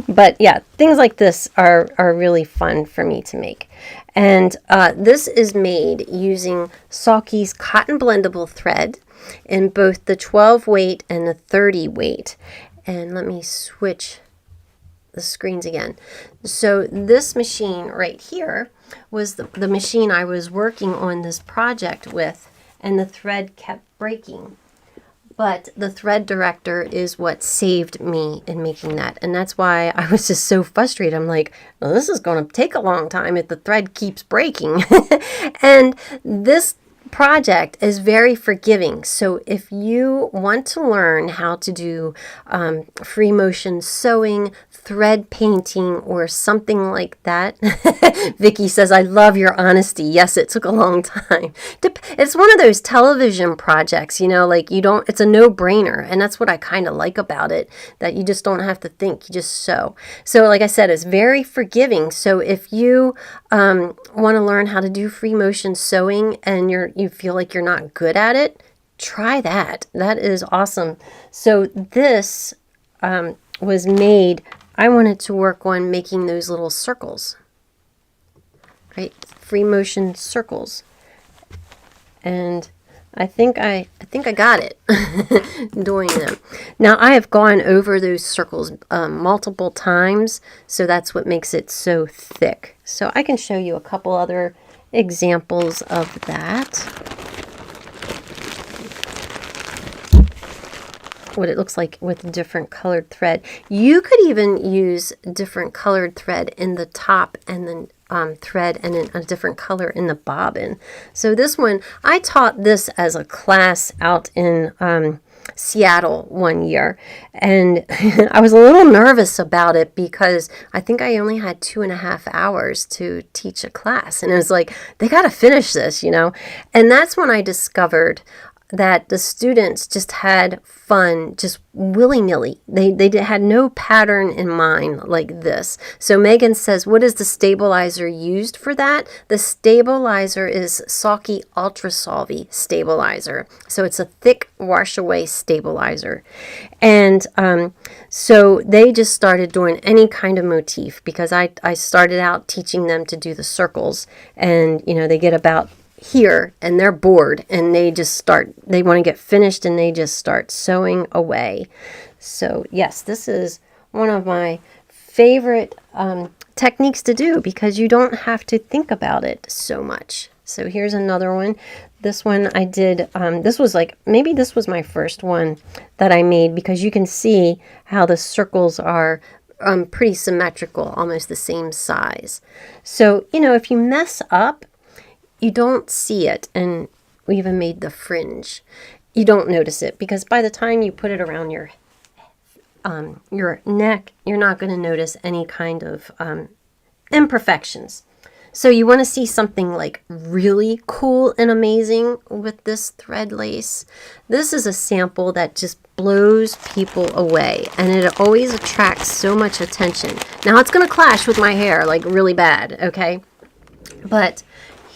But yeah, things like this are really fun for me to make. And this is made using Sulky's cotton blendable thread in both the 12 weight and the 30 weight. And let me switch the screens again. So this machine right here was the machine I was working on this project with, and the thread kept breaking. But the thread director is what saved me in making that. And that's why I was just so frustrated. I'm like, well, this is going to take a long time if the thread keeps breaking. And this project is very forgiving. So if you want to learn how to do free motion sewing, thread painting, or something like that, Vicky says, I love your honesty. Yes, it took a long time. It's one of those television projects, you know, like it's a no-brainer. And that's what I kind of like about it, that you just don't have to think, you just sew. So like I said, it's very forgiving. So if you want to learn how to do free motion sewing and you feel like you're not good at it, try that. That is awesome. So this was made, I wanted to work on making those little circles, right? Free motion circles. And I think I got it doing them. Now I have gone over those circles multiple times, so that's what makes it so thick. So I can show you a couple other examples of that. What it looks like with different colored thread. You could even use different colored thread in the top and then thread and then a different color in the bobbin. So this one, I taught this as a class out in Seattle one year, and I was a little nervous about it because I think I only had 2.5 hours to teach a class, and it was like, they got to finish this, you know. And that's when I discovered that the students just had fun, just willy-nilly. They had no pattern in mind like this. So Megan says, what is the stabilizer used for that? The stabilizer is Sulky Ultra Solvy Stabilizer. So it's a thick wash-away stabilizer. And so they just started doing any kind of motif because I started out teaching them to do the circles. And, you know, they get about here and they're bored and they want to get finished and they just start sewing away. So yes, this is one of my favorite techniques to do because you don't have to think about it so much. So here's another one. This one I did, this was maybe this was my first one that I made because you can see how the circles are pretty symmetrical, almost the same size. So, if you mess up, you don't see it. And we even made the fringe. You don't notice it because by the time you put it around your neck, you're not going to notice any kind of imperfections. So you want to see something like really cool and amazing with this thread lace. This is a sample that just blows people away and it always attracts so much attention. Now it's going to clash with my hair like really bad, okay? But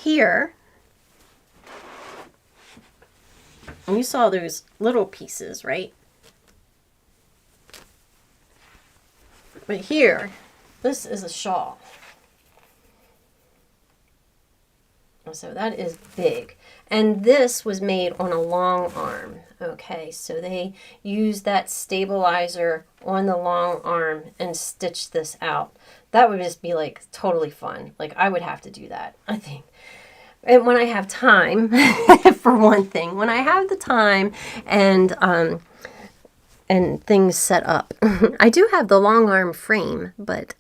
here, and you saw those little pieces, right? But here, this is a shawl. So that is big. And this was made on a long arm. Okay, so they used that stabilizer on the long arm and stitched this out. That would just be like totally fun. Like I would have to do that, I think. And when I have time, for one thing, when I have the time and things set up. I do have the long arm frame, but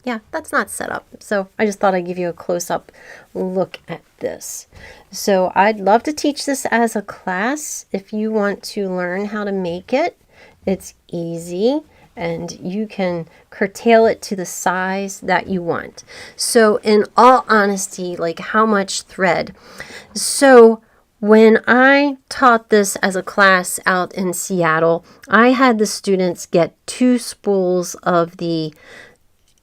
yeah, that's not set up. So I just thought I'd give you a close-up look at this. So I'd love to teach this as a class. If you want to learn how to make it, it's easy and you can curtail it to the size that you want. So in all honesty, like how much thread? So when I taught this as a class out in Seattle, I had the students get 2 spools of the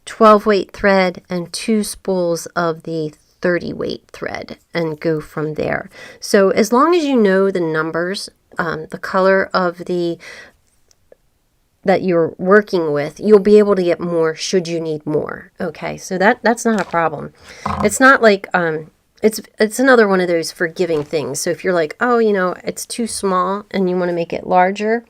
12 weight thread and 2 spools of the 30 weight thread and go from there. So as long as you know the numbers, the color of the that you're working with, you'll be able to get more should you need more. Okay, so that's not a problem. It's not like it's another one of those forgiving things. So if you're like, oh, it's too small and you want to make it larger,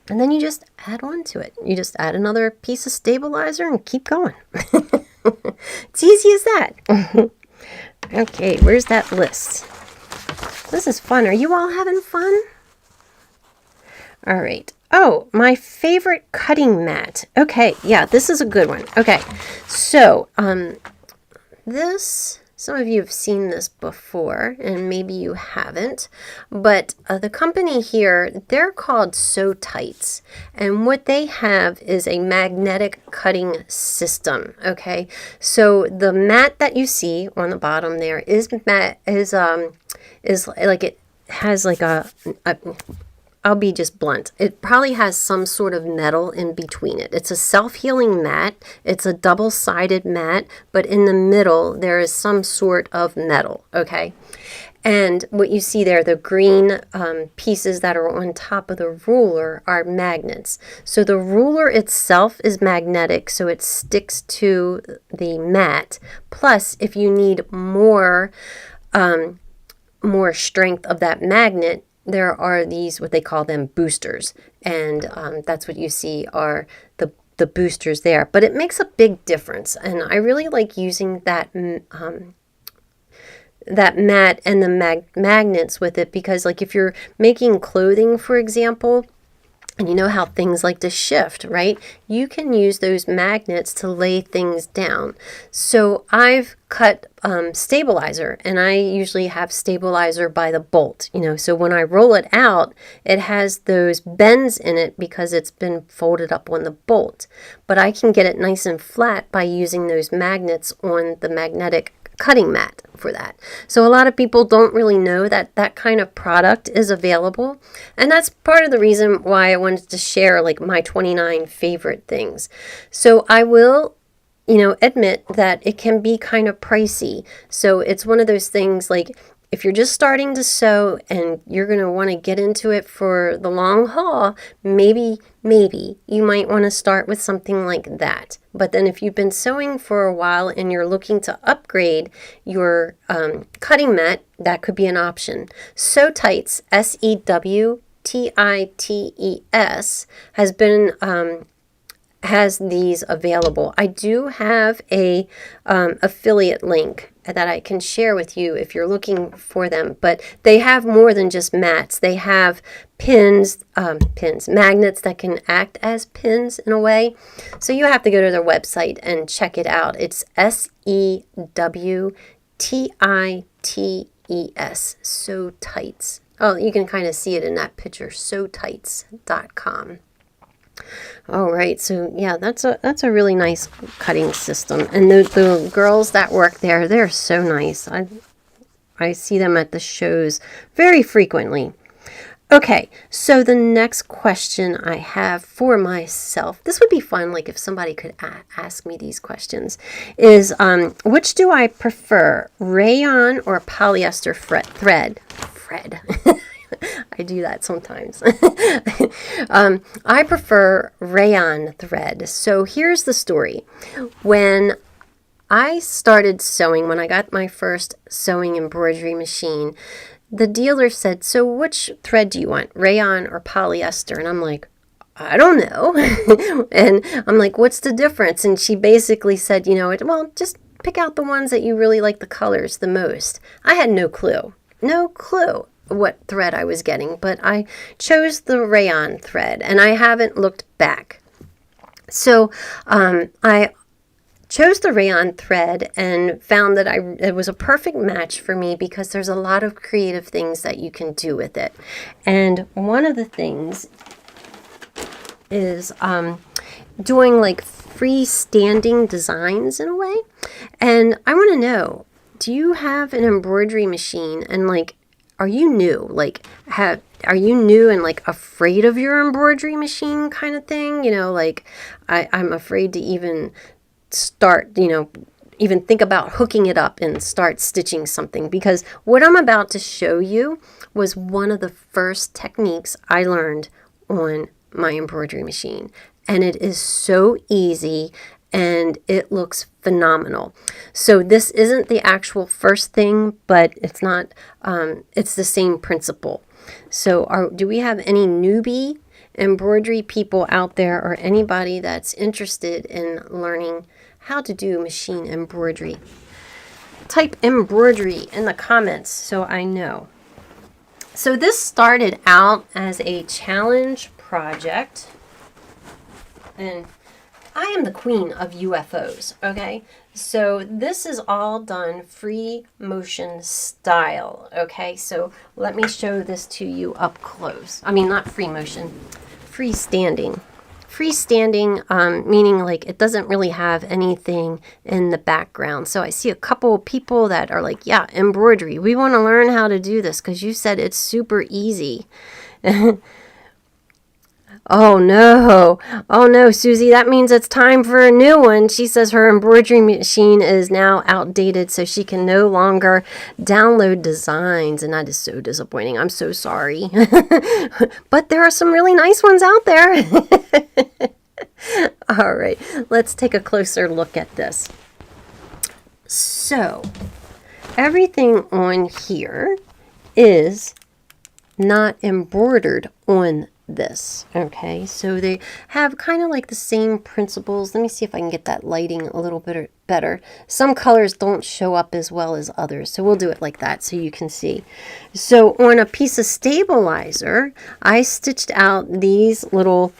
and then you just add on to it. You just add another piece of stabilizer and keep going. It's easy as that. Okay, where's that list? This is fun. Are you all having fun? All right. Oh, my favorite cutting mat. Okay, yeah, this is a good one. Okay, so some of you have seen this before, and maybe you haven't, but the company here, they're called So Tights, and what they have is a magnetic cutting system, okay? So the mat that you see on the bottom there is like it has like a I'll be just blunt. It probably has some sort of metal in between it. It's a self-healing mat. It's a double-sided mat, but in the middle, there is some sort of metal, okay? And what you see there, the green pieces that are on top of the ruler are magnets. So the ruler itself is magnetic, so it sticks to the mat. Plus, if you need more strength of that magnet, there are these, what they call them, boosters. And that's what you see are the boosters there. But it makes a big difference. And I really like using that mat and the magnets with it because, like, if you're making clothing, for example, and you know how things like to shift, right? You can use those magnets to lay things down. So I've cut stabilizer, and I usually have stabilizer by the bolt, so when I roll it out, it has those bends in it because it's been folded up on the bolt. But I can get it nice and flat by using those magnets on the magnetic cutting mat for that. So a lot of people don't really know that that kind of product is available, and that's part of the reason why I wanted to share like my 29 favorite things. So I will admit that it can be kind of pricey. So it's one of those things like if you're just starting to sew and you're going to want to get into it for the long haul, maybe you might want to start with something like that. But then if you've been sewing for a while and you're looking to upgrade your cutting mat, that could be an option. Sew Tights, SEWTITES, has these available. I do have a affiliate link that I can share with you if you're looking for them, but they have more than just mats. They have magnets that can act as pins in a way. So you have to go to their website and check it out. It's SEWTITES, Sew Tights. Oh, you can kind of see it in that picture, sewtights.com. All right, so yeah, that's a really nice cutting system, and the girls that work there, they're so nice. I see them at the shows very frequently. Okay, so the next question I have for myself, this would be fun, like if somebody could ask me these questions, is which do I prefer, rayon or polyester thread? I do that sometimes. I prefer rayon thread. So here's the story. When I started sewing, when I got my first sewing embroidery machine, the dealer said, so which thread do you want, rayon or polyester? And I'm like, I don't know. And I'm like, what's the difference? And she basically said, well, just pick out the ones that you really like the colors the most. I had no clue what thread I was getting, but I chose the rayon thread and I haven't looked back. So I chose the rayon thread and found that it was a perfect match for me because there's a lot of creative things that you can do with it. And one of the things is doing like freestanding designs in a way. And I want to know, do you have an embroidery machine, and like, are you new? Like, are you new and like afraid of your embroidery machine kind of thing? Like I'm afraid to even start, even think about hooking it up and start stitching something, because what I'm about to show you was one of the first techniques I learned on my embroidery machine. And it is so easy and it looks phenomenal. So this isn't the actual first thing, but it's not, it's the same principle. So do we have any newbie embroidery people out there, or anybody that's interested in learning how to do machine embroidery? Type embroidery in the comments so I know. So this started out as a challenge project, and I am the queen of UFOs, okay? So this is all done free motion style, okay? So let me show this to you up close. I mean, not free motion, freestanding. Freestanding, meaning like it doesn't really have anything in the background. So I see a couple of people that are like, yeah, embroidery. We want to learn how to do this because you said it's super easy. Oh no, Susie, that means it's time for a new one. She says her embroidery machine is now outdated, so she can no longer download designs, and that is so disappointing. I'm so sorry. But there are some really nice ones out there. All right, let's take a closer look at this. So, everything on here is not embroidered on this, okay? So they have kind of like the same principles. Let me see if I can get that lighting a little bit better. Some colors don't show up as well as others, so we'll do it like that so you can see. So on a piece of stabilizer, I stitched out these little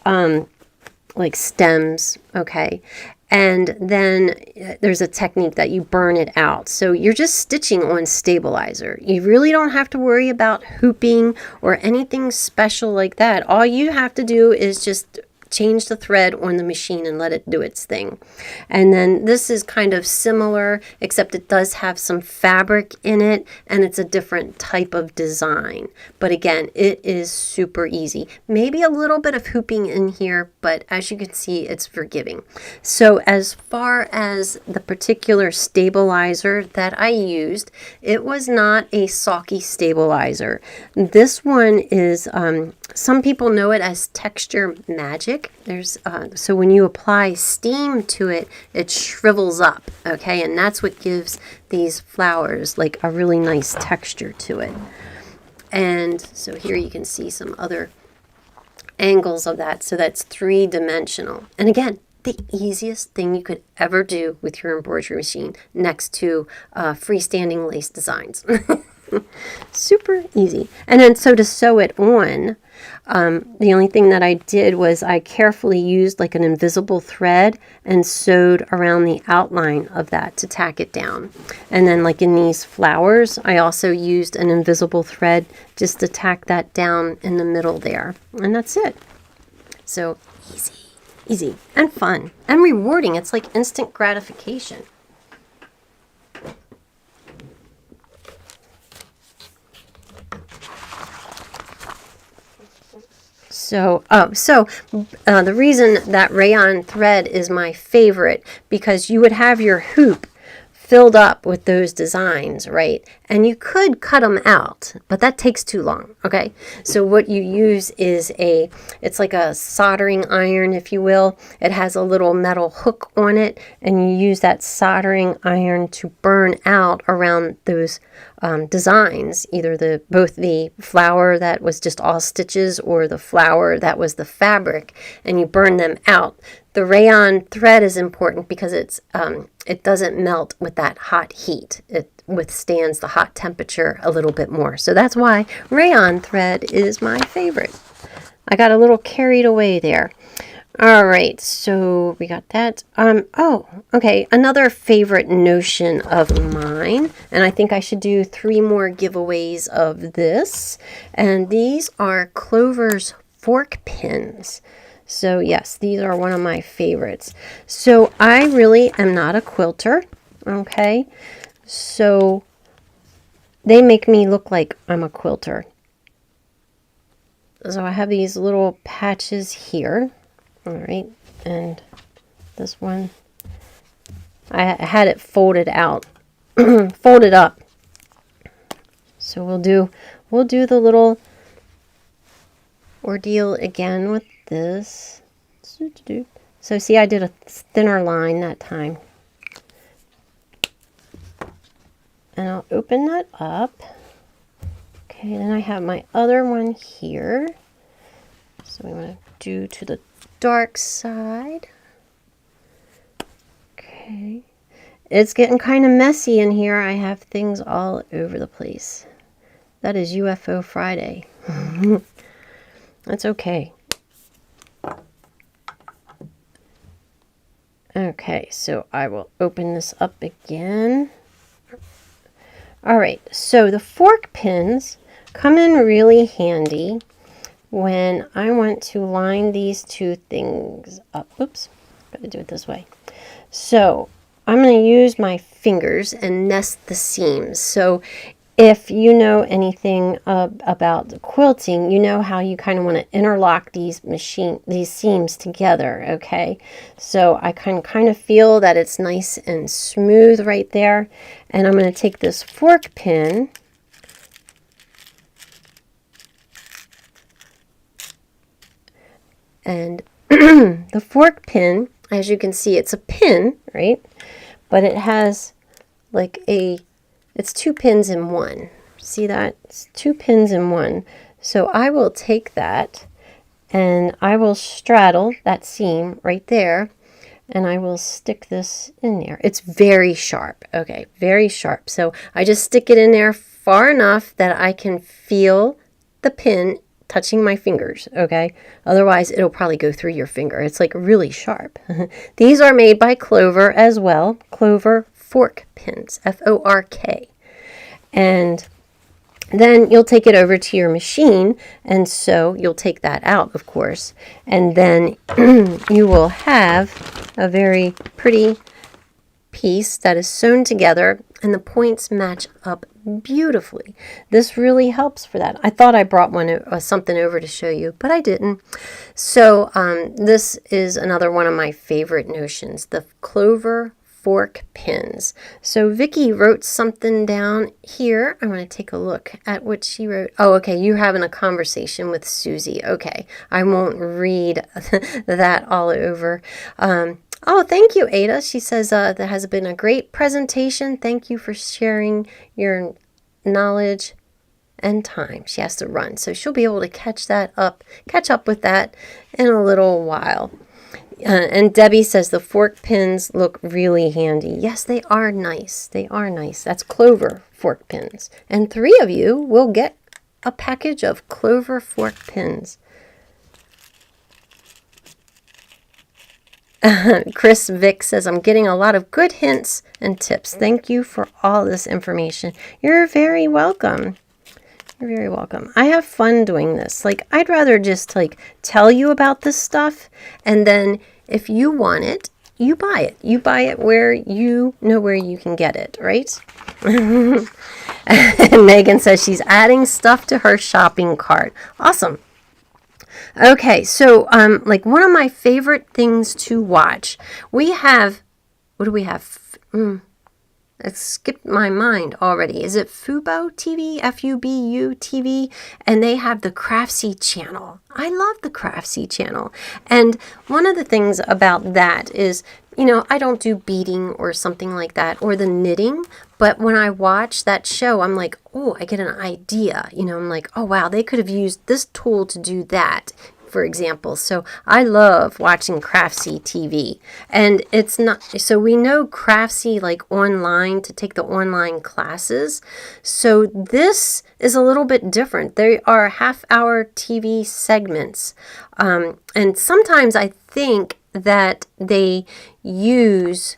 like stems, okay? And then there's a technique that you burn it out. So you're just stitching on stabilizer. You really don't have to worry about hooping or anything special like that. All you have to do is just change the thread on the machine and let it do its thing. And then this is kind of similar, except it does have some fabric in it and it's a different type of design. But again, it is super easy. Maybe a little bit of hooping in here, but as you can see, it's forgiving. So as far as the particular stabilizer that I used, it was not a Sulky stabilizer. This one is, some people know it as Texture Magic. There's so when you apply steam to it, it shrivels up, okay? And that's what gives these flowers like a really nice texture to it. And so here you can see some other angles of that. So that's 3-dimensional. And again, the easiest thing you could ever do with your embroidery machine next to freestanding lace designs. Super easy. And then so to sew it on, the only thing that I did was I carefully used like an invisible thread and sewed around the outline of that to tack it down. And then like in these flowers, I also used an invisible thread just to tack that down in the middle there. And that's it. So easy and fun and rewarding. It's like instant gratification. So, the reason that rayon thread is my favorite, because you would have your hoop filled up with those designs, right? And you could cut them out, but that takes too long, okay? So what you use is it's like a soldering iron, if you will. It has a little metal hook on it, and you use that soldering iron to burn out around those designs, either both the flower that was just all stitches or the flower that was the fabric, and you burn them out. The rayon thread is important because it doesn't melt with that hot heat. It withstands the hot temperature a little bit more. So that's why rayon thread is my favorite. I got a little carried away there. All right, so we got that. Oh, okay, another favorite notion of mine, and I think I should do 3 more giveaways of this, and these are Clover's fork pins. So yes, these are one of my favorites. So I really am not a quilter, okay? So they make me look like I'm a quilter. So I have these little patches here. All right, and this one, I had it folded out, folded up. So we'll do the little ordeal again with this. So see, I did a thinner line that time. And I'll open that up. Okay, then I have my other one here. So we want to do to the dark side. Okay. It's getting kind of messy in here. I have things all over the place. That is UFO Friday. That's okay. Okay, so I will open this up again. All right, so the fork pins come in really handy when I want to line these two things up. Oops, gotta do it this way. So I'm going to use my fingers and nest the seams. So if you know anything about quilting, you know how you kind of want to interlock these seams together, okay? So I can kind of feel that it's nice and smooth right there. And I'm going to take this fork pin and the fork pin, as you can see, it's a pin, right? But it has like it's 2 pins in one. See that? It's 2 pins in one. So I will take that and I will straddle that seam right there and I will stick this in there. It's very sharp. Okay, very sharp. So I just stick it in there far enough that I can feel the pin touching my fingers, okay? Otherwise, it'll probably go through your finger. It's like really sharp. These are made by Clover as well. Clover fork pins, F-O-R-K. And Then you'll take it over to your machine, and so you'll take that out, of course, and then you will have a very pretty piece that is sewn together, and the points match up beautifully. This really helps for that. I thought I brought something over to show you, but I didn't. So this is another one of my favorite notions, the Clover fork pins. So Vicky wrote something down here. I want to take a look at what she wrote. Oh, okay, you're having a conversation with Susie. Okay, I won't read that all over. Oh, thank you, Ada. She says that has been a great presentation. Thank you for sharing your knowledge and time. She has to run, so she'll be able to catch up with that in a little while. And Debbie says the fork pins look really handy. Yes, they are nice. They are nice. That's Clover fork pins. And 3 of you will get a package of Clover fork pins. Chris Vick says, I'm getting a lot of good hints and tips. Thank you for all this information. You're very welcome. You're very welcome. I have fun doing this. Like, I'd rather just tell you about this stuff, and then if you want it, you buy it. You buy it where you know where you can get it, right? And Megan says she's adding stuff to her shopping cart. Awesome. Okay, so one of my favorite things to watch, we have, what do we have? It skipped my mind already. Is it Fubo TV? F-U-B-U TV? And they have the Craftsy channel. I love the Craftsy channel. And one of the things about that is, I don't do beading or something like that, or the knitting, but when I watch that show, I'm like, oh, I get an idea. I'm like, oh, wow, they could have used this tool to do that, for example. So I love watching Craftsy TV. And it's not, so we know Craftsy online to take the online classes. So this is a little bit different. They are half-hour TV segments. And sometimes I think that they use,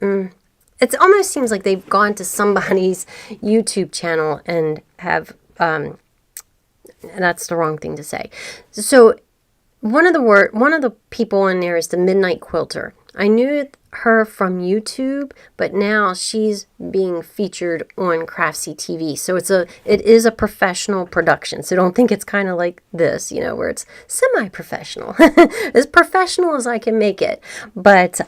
it almost seems like they've gone to somebody's YouTube channel and have, and that's the wrong thing to say. So one of the people in there is the Midnight Quilter. I knew her from YouTube, but now she's being featured on Craftsy TV. So it is a professional production. So don't think it's kind of like this, where it's semi-professional. As professional as I can make it. But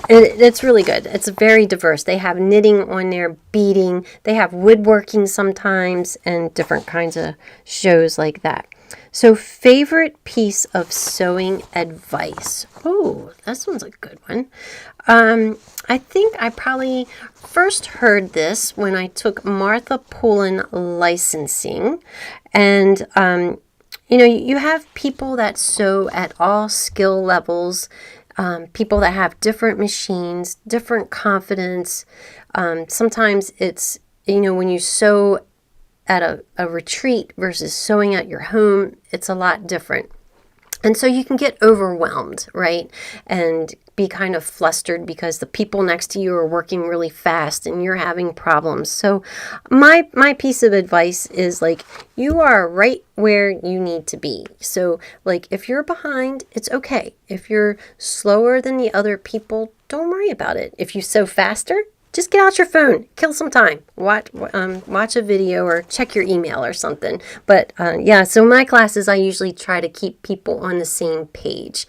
it's really good. It's very diverse. They have knitting on there, beading. They have woodworking sometimes, and different kinds of shows like that. So, favorite piece of sewing advice. Oh, this one's a good one. I think I probably first heard this when I took Martha Pullen licensing. And, you have people that sew at all skill levels. People that have different machines, different confidence. Sometimes it's, when you sew at a retreat versus sewing at your home, it's a lot different. And so you can get overwhelmed, right? And be kind of flustered because the people next to you are working really fast and you're having problems. So my piece of advice is you are right where you need to be. So if you're behind, it's okay. If you're slower than the other people, don't worry about it. If you sew faster, just get out your phone, kill some time, watch a video or check your email or something. But so my classes, I usually try to keep people on the same page.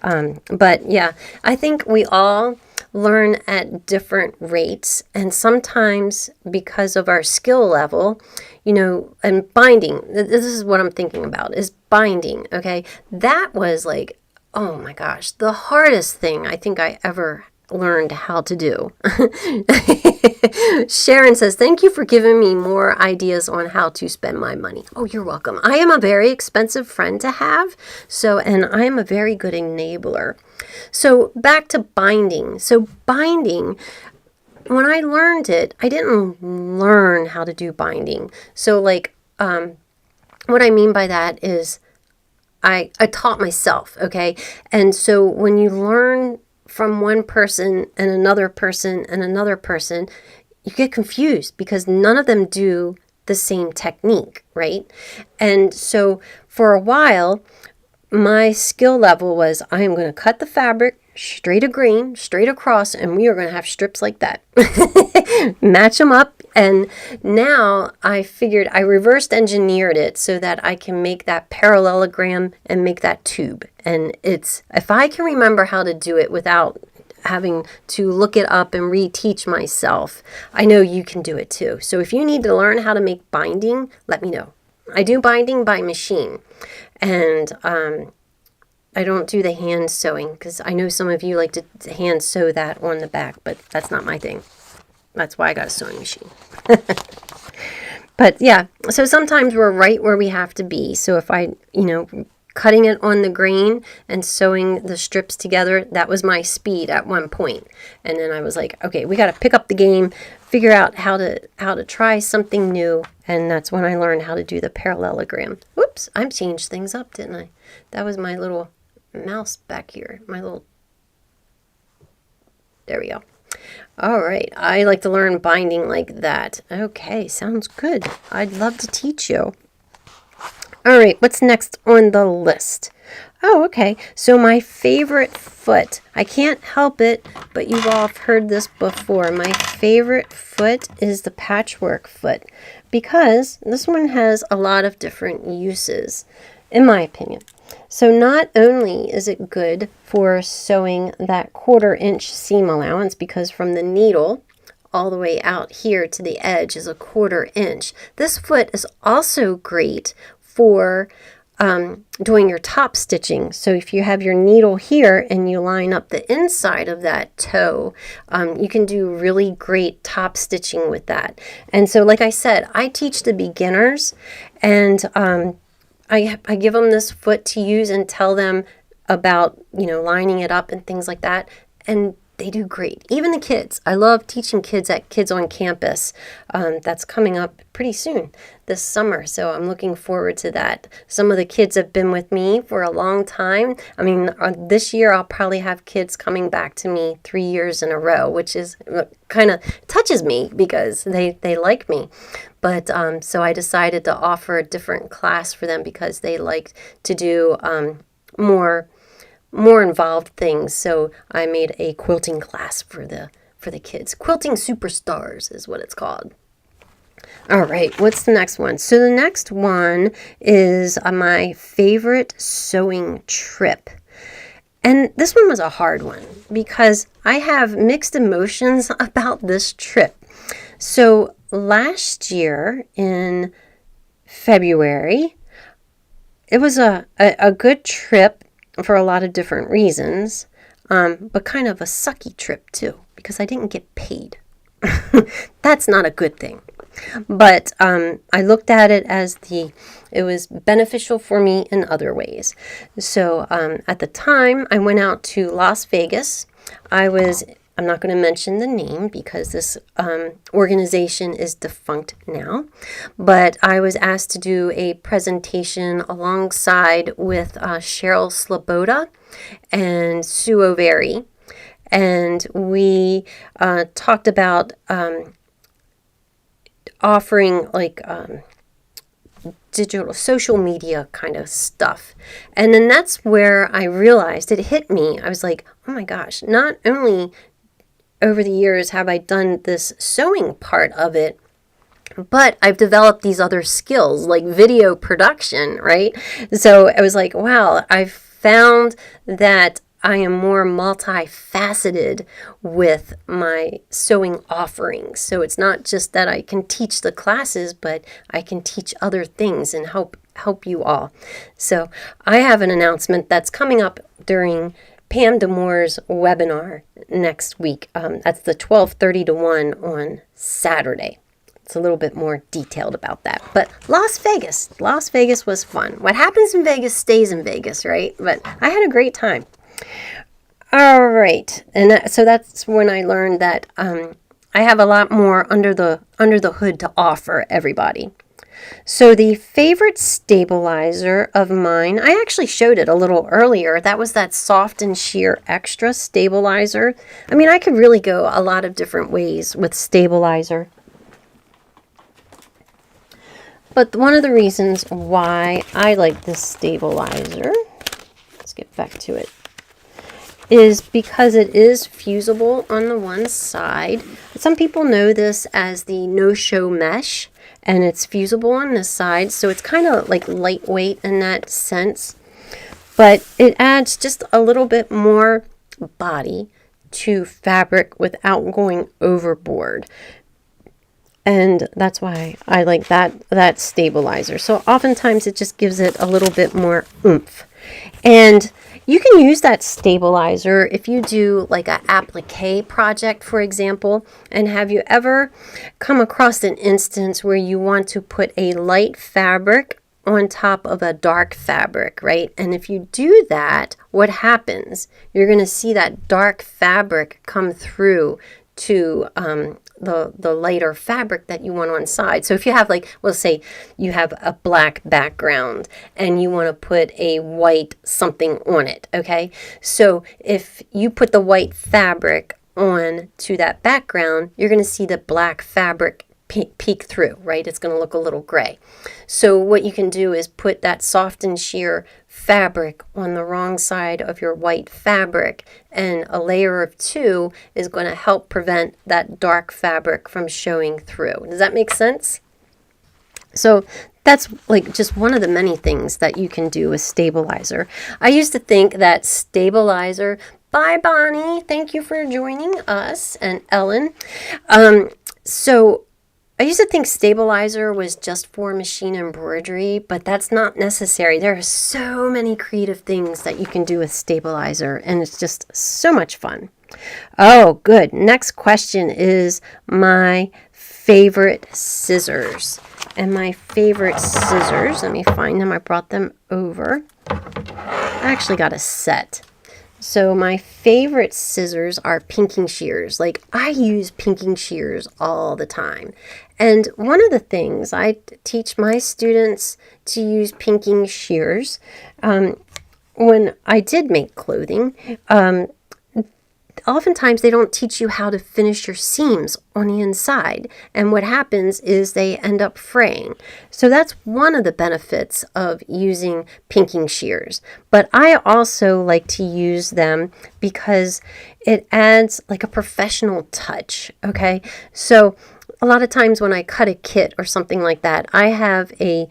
But yeah, I think we all learn at different rates, and sometimes because of our skill level, and binding, this is what I'm thinking about, is binding, okay? That was oh my gosh, the hardest thing I think I ever learned how to do. Sharon says, thank you for giving me more ideas on how to spend my money. Oh, you're welcome. I am a very expensive friend to have, and I am a very good enabler. So back to binding. So binding, when I learned it, I didn't learn how to do binding. So what I mean by that is I taught myself, okay? And so when you learn from one person and another person and another person, you get confused because none of them do the same technique, right? And so for a while, my skill level was I am going to cut the fabric straight a grain, straight across, and we are going to have strips like that. Match them up. And now I figured I reversed engineered it so that I can make that parallelogram and make that tube. And it's, if I can remember how to do it without having to look it up and reteach myself, I know you can do it too. So if you need to learn how to make binding, let me know. I do binding by machine, and I don't do the hand sewing because I know some of you like to hand sew that on the back, but that's not my thing. That's why I got a sewing machine. But yeah, so sometimes we're right where we have to be. So if I, cutting it on the grain and sewing the strips together, that was my speed at one point. And then I was like, okay, we got to pick up the game, figure out how to try something new. And that's when I learned how to do the parallelogram. Whoops, I changed things up, didn't I? That was my little mouse back here. There we go. All right, I like to learn binding like that. Okay, sounds good. I'd love to teach you. All right, what's next on the list? Oh, okay. So my favorite foot. I can't help it, but you've all heard this before. My favorite foot is the patchwork foot because this one has a lot of different uses, in my opinion. So not only is it good for sewing that 1/4 inch seam allowance, because from the needle all the way out here to the edge is a 1/4 inch. This foot is also great for doing your top stitching. So if you have your needle here and you line up the inside of that toe, you can do really great top stitching with that. And so like I said, I teach the beginners, and I give them this foot to use and tell them about, lining it up and things like that. And they do great. Even the kids. I love teaching kids at Kids on Campus. That's coming up pretty soon this summer. So I'm looking forward to that. Some of the kids have been with me for a long time. I mean, this year I'll probably have kids coming back to me 3 years in a row, which is kind of touches me because they like me. But so I decided to offer a different class for them because they like to do more involved things. So I made a quilting class for the kids. Quilting Superstars is what it's called. All right, what's the next one? So the next one is my favorite sewing trip. And this one was a hard one because I have mixed emotions about this trip. So last year in February, it was a good trip for a lot of different reasons, but kind of a sucky trip too, because I didn't get paid. That's not a good thing. But I looked at it as it was beneficial for me in other ways. So at the time, I went out to Las Vegas. I'm not going to mention the name because this organization is defunct now, but I was asked to do a presentation alongside with Cheryl Sloboda and Sue O'Very, and we talked about offering digital social media kind of stuff. And then that's where I realized it hit me. I was like, oh my gosh, not only over the years have I done this sewing part of it, but I've developed these other skills like video production, right? So I was like, wow, I've found that I am more multifaceted with my sewing offerings. So it's not just that I can teach the classes, but I can teach other things and help you all. So I have an announcement that's coming up during Pam D'Amour's webinar next week. That's the 12:30 to 1 on Saturday. It's a little bit more detailed about that. But Las Vegas was fun. What happens in Vegas stays in Vegas, right? But I had a great time. All right. And so that's when I learned that I have a lot more under the hood to offer everybody. So the favorite stabilizer of mine, I actually showed it a little earlier. That was that Soft and Sheer Extra stabilizer. I mean, I could really go a lot of different ways with stabilizer. But one of the reasons why I like this stabilizer, let's get back to it, is because it is fusible on the one side. Some people know this as the no-show mesh, and it's fusible on this side, so it's kind of like lightweight in that sense. But it adds just a little bit more body to fabric without going overboard. And that's why I like that stabilizer. So oftentimes it just gives it a little bit more oomph. And you can use that stabilizer if you do like an applique project, for example. And have you ever come across an instance where you want to put a light fabric on top of a dark fabric, right? And if you do that, what happens? You're going to see that dark fabric come through to the lighter fabric that you want on side. So if you have, like, we'll say you have a black background and you want to put a white something on it, okay? So if you put the white fabric on to that background, you're going to see the black fabric peek through, right? It's going to look a little gray. So what you can do is put that soft and sheer fabric on the wrong side of your white fabric, and a layer of two is going to help prevent that dark fabric from showing through. Does that make sense? So that's like just one of the many things that you can do with stabilizer. I used to think that stabilizer, bye Bonnie, thank you for joining us, and Ellen. So I used to think stabilizer was just for machine embroidery, but that's not necessary. There are so many creative things that you can do with stabilizer, and it's just so much fun. Oh, good. Next question is my favorite scissors. And my favorite scissors, let me find them. I brought them over. I actually got a set. So my favorite scissors are pinking shears. Like, I use pinking shears all the time. And one of the things I teach my students to use pinking shears, when I did make clothing, oftentimes they don't teach you how to finish your seams on the inside, and what happens is they end up fraying. So that's one of the benefits of using pinking shears. But I also like to use them because it adds like a professional touch, okay? So a lot of times when I cut a kit or something like that, I have a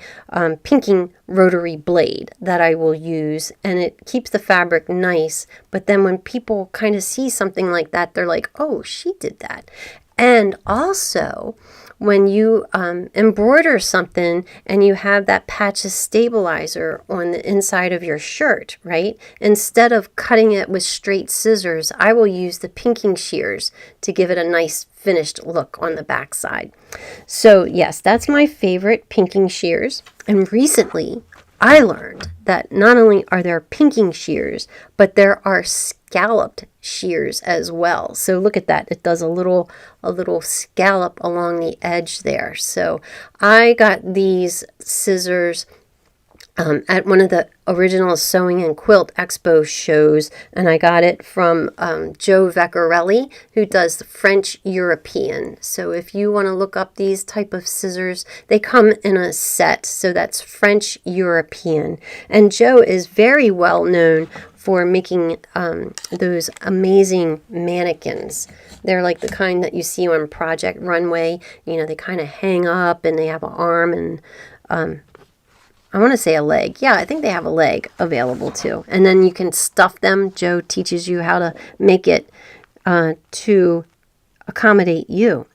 pinking rotary blade that I will use, and it keeps the fabric nice. But then when people kind of see something like that, they're like, oh, she did that. And also, when you embroider something and you have that patch of stabilizer on the inside of your shirt, right? Instead of cutting it with straight scissors, I will use the pinking shears to give it a nice finished look on the back side. So yes, that's my favorite, pinking shears. And recently, I learned that not only are there pinking shears, but there are scalloped shears as well. So look at that. It does a little scallop along the edge there. So I got these scissors at one of the original Sewing and Quilt Expo shows, and I got it from Joe Vecchiarelli, who does the French European. So if you want to look up these type of scissors, they come in a set, so that's French European. And Joe is very well known for making those amazing mannequins. They're like the kind that you see on Project Runway. You know, they kind of hang up and they have an arm and I want to say a leg. Yeah, I think they have a leg available too. And then you can stuff them. Joe teaches you how to make it to accommodate you.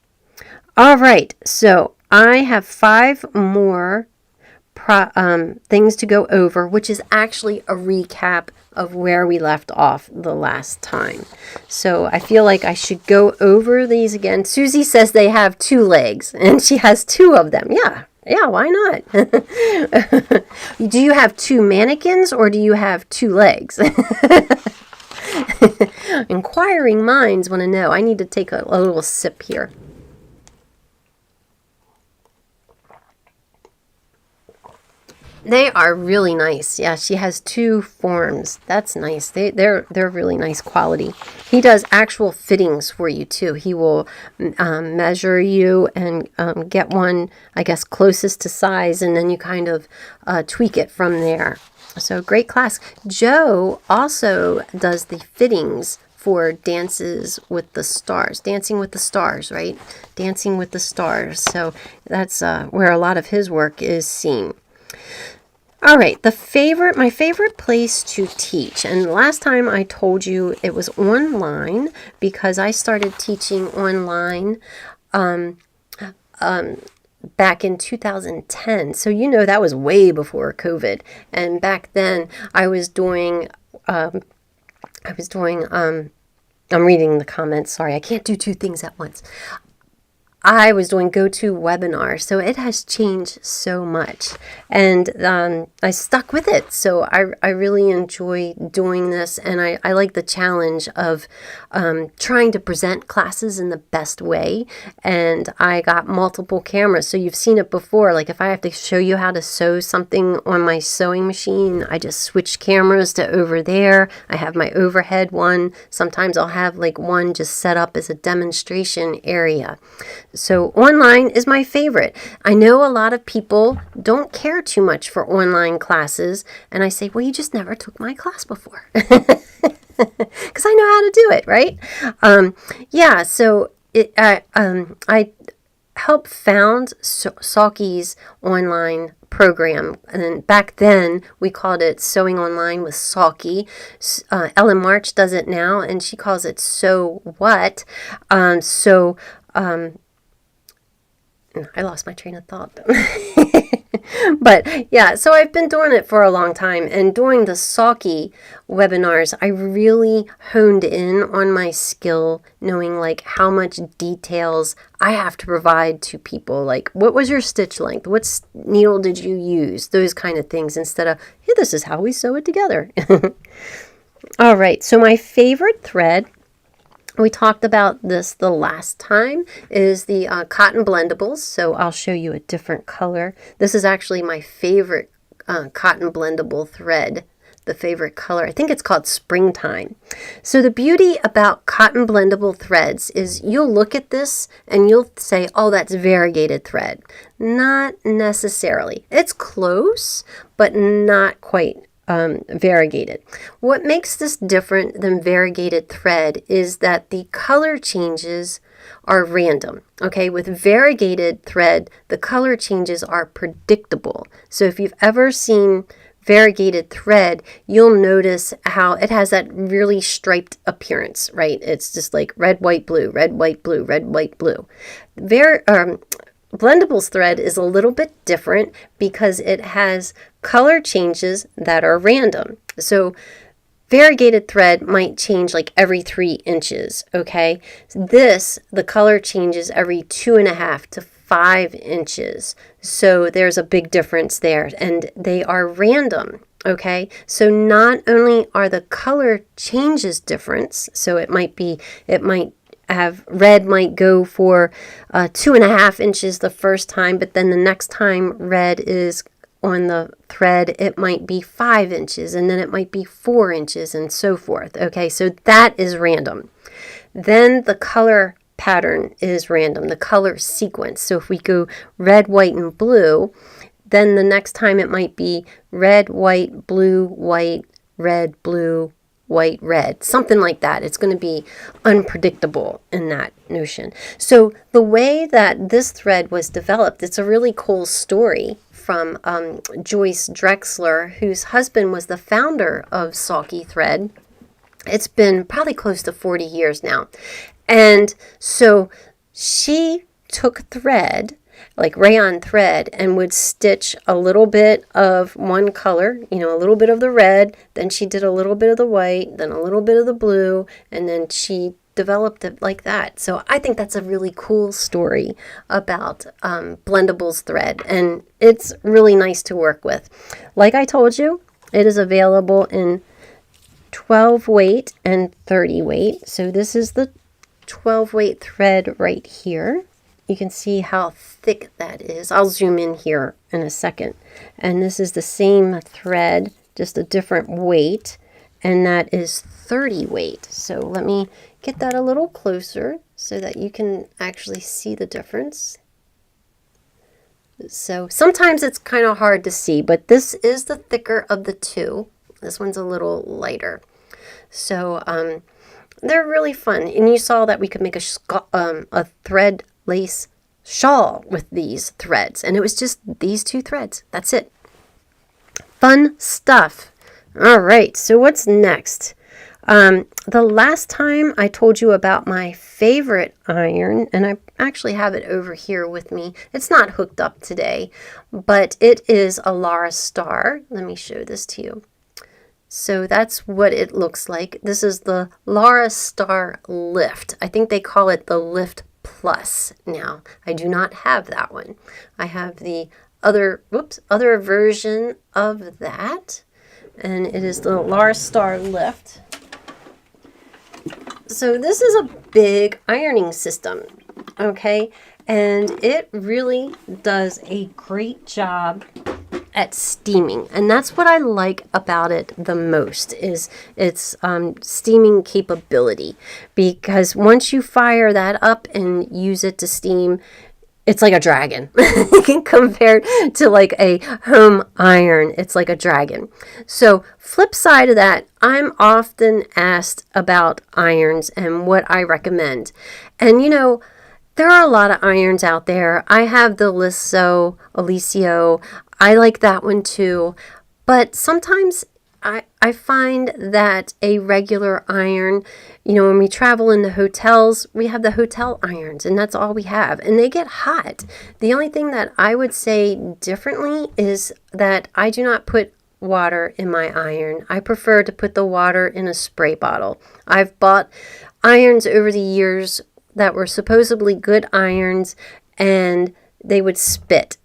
All right, so I have 5 more things to go over, which is actually a recap of where we left off the last time. So I feel like I should go over these again. Susie says they have 2 legs, and she has 2 of them. Yeah, why not? Do you have 2 mannequins or do you have 2 legs? Inquiring minds want to know. I need to take a little sip here. They are really nice. Yeah, she has 2 forms. That's nice. They're really nice quality. He does actual fittings for you too. He will measure you and get one, I guess, closest to size, and then you kind of tweak it from there. So great class. Joe also does the fittings for Dances with the Stars. Dancing with the Stars, right? Dancing with the Stars. So that's where a lot of his work is seen. All right, my favorite place to teach, and last time I told you it was online because I started teaching online back in 2010. So that was way before COVID. And back then I was doing I'm reading the comments. Sorry, I can't do 2 things at once. I was doing GoToWebinar, so it has changed so much, and I stuck with it. So I really enjoy doing this, and I like the challenge of trying to present classes in the best way. And I got multiple cameras, so you've seen it before. Like if I have to show you how to sew something on my sewing machine, I just switch cameras to over there. I have my overhead one. Sometimes I'll have like one just set up as a demonstration area. So online is my favorite. I know a lot of people don't care too much for online classes, and I say, well, you just never took my class before. Because I know how to do it, right? Yeah, so I helped found Sulky's online program, and back then we called it Sewing Online with Sulky. Ellen March does it now, and she calls it So What. I lost my train of thought. But yeah, so I've been doing it for a long time, and during the Sulky webinars, I really honed in on my skill, knowing like how much details I have to provide to people. Like, what was your stitch length? What needle did you use? Those kind of things, instead of, hey, this is how we sew it together. All right, so my favorite thread, we talked about this the last time, is the cotton Blendables. So I'll show you a different color. This is actually my favorite cotton blendable thread, the favorite color. I think it's called Springtime. So the beauty about cotton blendable threads is you'll look at this and you'll say, oh, that's variegated thread. Not necessarily. It's close, but not quite variegated. What makes this different than variegated thread is that the color changes are random. Okay, with variegated thread, the color changes are predictable. So if you've ever seen variegated thread, you'll notice how it has that really striped appearance, right? It's just like red, white, blue, red, white, blue, red, white, blue. Blendables thread is a little bit different because it has color changes that are random. So variegated thread might change like every 3 inches, okay? The color changes every 2.5 to 5 inches. So there's a big difference there, and they are random. Okay, so not only are the color changes different, so it might have red might go for 2.5 inches the first time, but then the next time red is on the thread, it might be 5 inches, and then it might be 4 inches, and so forth. Okay, so that is random. Then the color pattern is random, the color sequence. So if we go red, white, and blue, then the next time it might be red, white, blue, white, red, blue, white, red, something like that. It's going to be unpredictable in that notion. So the way that this thread was developed, it's a really cool story from Joyce Drexler, whose husband was the founder of Sulky Thread. It's been probably close to 40 years now. And so she took thread, like rayon thread, and would stitch a little bit of one color, a little bit of the red, then she did a little bit of the white, then a little bit of the blue, and then she developed it like that. So I think that's a really cool story about Blendables thread, and it's really nice to work with. Like I told you, it is available in 12 weight and 30 weight. So this is the 12 weight thread right here. you can see how thick that is. I'll zoom in here in a second. And this is the same thread, just a different weight, and that is 30 weight. So let me get that a little closer so that you can actually see the difference. So sometimes it's kind of hard to see, but this is the thicker of the two. This one's a little lighter. So they're really fun. And you saw that we could make a thread lace shawl with these threads. And it was just these two threads. That's it. Fun stuff. All right, so what's next? The last time I told you about my favorite iron, and I actually have it over here with me. It's not hooked up today, but it is a Lara Star. Let me show this to you. So that's what it looks like. This is the Lara Star Lift. I think they call it the Lift Plus now. I do not have that one. I have the other version of that, and it is the Lara Star Lift. So this is a big ironing system, okay? And it really does a great job at steaming. And that's what I like about it the most, is its steaming capability. Because once you fire that up and use it to steam, it's like a dragon. Compared to like a home iron, it's like a dragon. So flip side of that, I'm often asked about irons and what I recommend. And you know, there are a lot of irons out there. I have the Alicio. I like that one too. But sometimes I find that a regular iron, you know, when we travel in the hotels, we have the hotel irons, and that's all we have. And they get hot. The only thing that I would say differently is that I do not put water in my iron. I prefer to put the water in a spray bottle. I've bought irons over the years that were supposedly good irons, and they would spit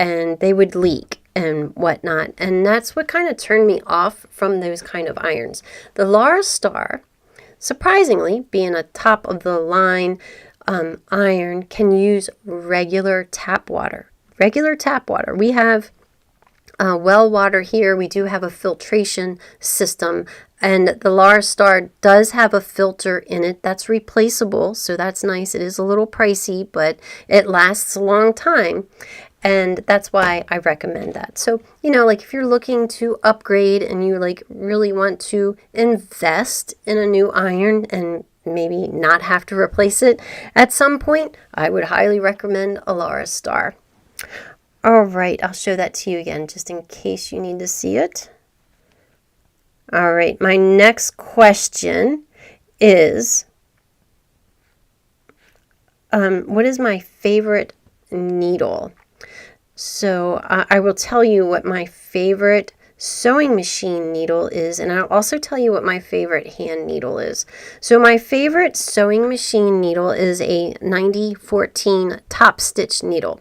and they would leak and whatnot. And that's what kind of turned me off from those kind of irons. The Lara Star, surprisingly, being a top of the line iron, can use regular tap water. Regular tap water. We have well water here. We do have a filtration system, and the Lara Star does have a filter in it that's replaceable, so that's nice. It is a little pricey, but it lasts a long time. And that's why I recommend that. So, you know, like if you're looking to upgrade and you like really want to invest in a new iron and maybe not have to replace it at some point, I would highly recommend a Lara Star. All right, I'll show that to you again just in case you need to see it. All right, my next question is, what is my favorite needle? So I will tell you what my favorite sewing machine needle is, and I'll also tell you what my favorite hand needle is. So my favorite sewing machine needle is a 9014 top stitch needle.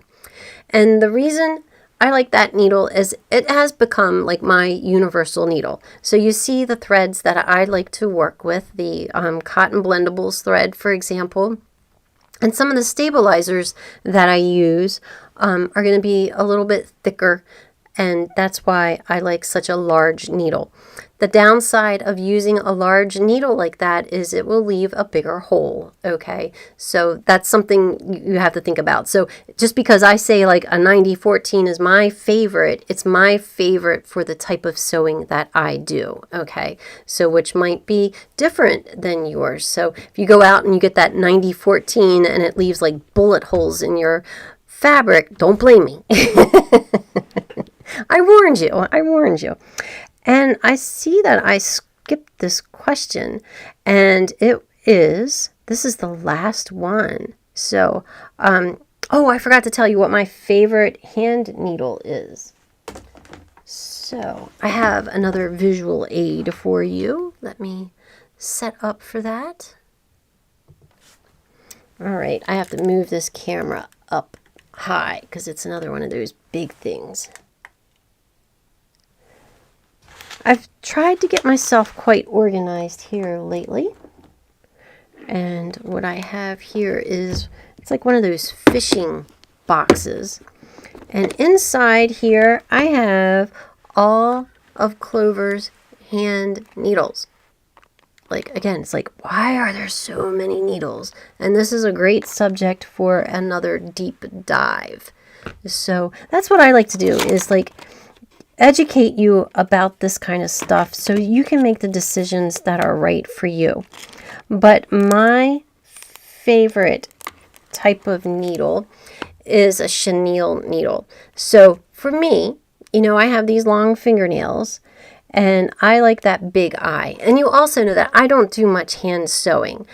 And the reason I like that needle is it has become like my universal needle. So you see the threads that I like to work with, the cotton Blendables thread, for example. And some of the stabilizers that I use are going to be a little bit thicker, and that's why I like such a large needle. The downside of using a large needle like that is it will leave a bigger hole, okay? So that's something you have to think about. So just because I say like a 9014 is my favorite, it's my favorite for the type of sewing that I do, okay? So which might be different than yours. So if you go out and you get that 9014 and it leaves like bullet holes in your fabric, don't blame me. I warned you. I warned you. And I see that I skipped this question, and this is the last one. So, oh, I forgot to tell you what my favorite hand needle is. So I have another visual aid for you. Let me set up for that. All right, I have to move this camera up high because it's another one of those big things. I've tried to get myself quite organized here lately. And what I have here is, It's like one of those fishing boxes. And inside here, I have all of Clover's hand needles. Like, again, it's like, why are there so many needles? And this is a great subject for another deep dive. So that's what I like to do, is like educate you about this kind of stuff so you can make the decisions that are right for you. But my favorite type of needle is a chenille needle. So for me, you know, I have these long fingernails and I like that big eye. And you also know that I don't do much hand sewing,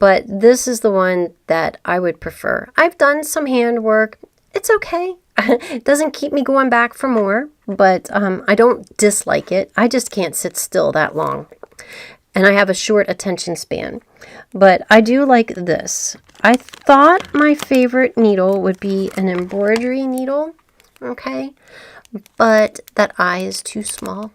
but this is the one that I would prefer. I've done some hand work. It's okay. It doesn't keep me going back for more, but I don't dislike it. I just can't sit still that long. And I have a short attention span. But I do like this. I thought my favorite needle would be an embroidery needle, okay? But that eye is too small.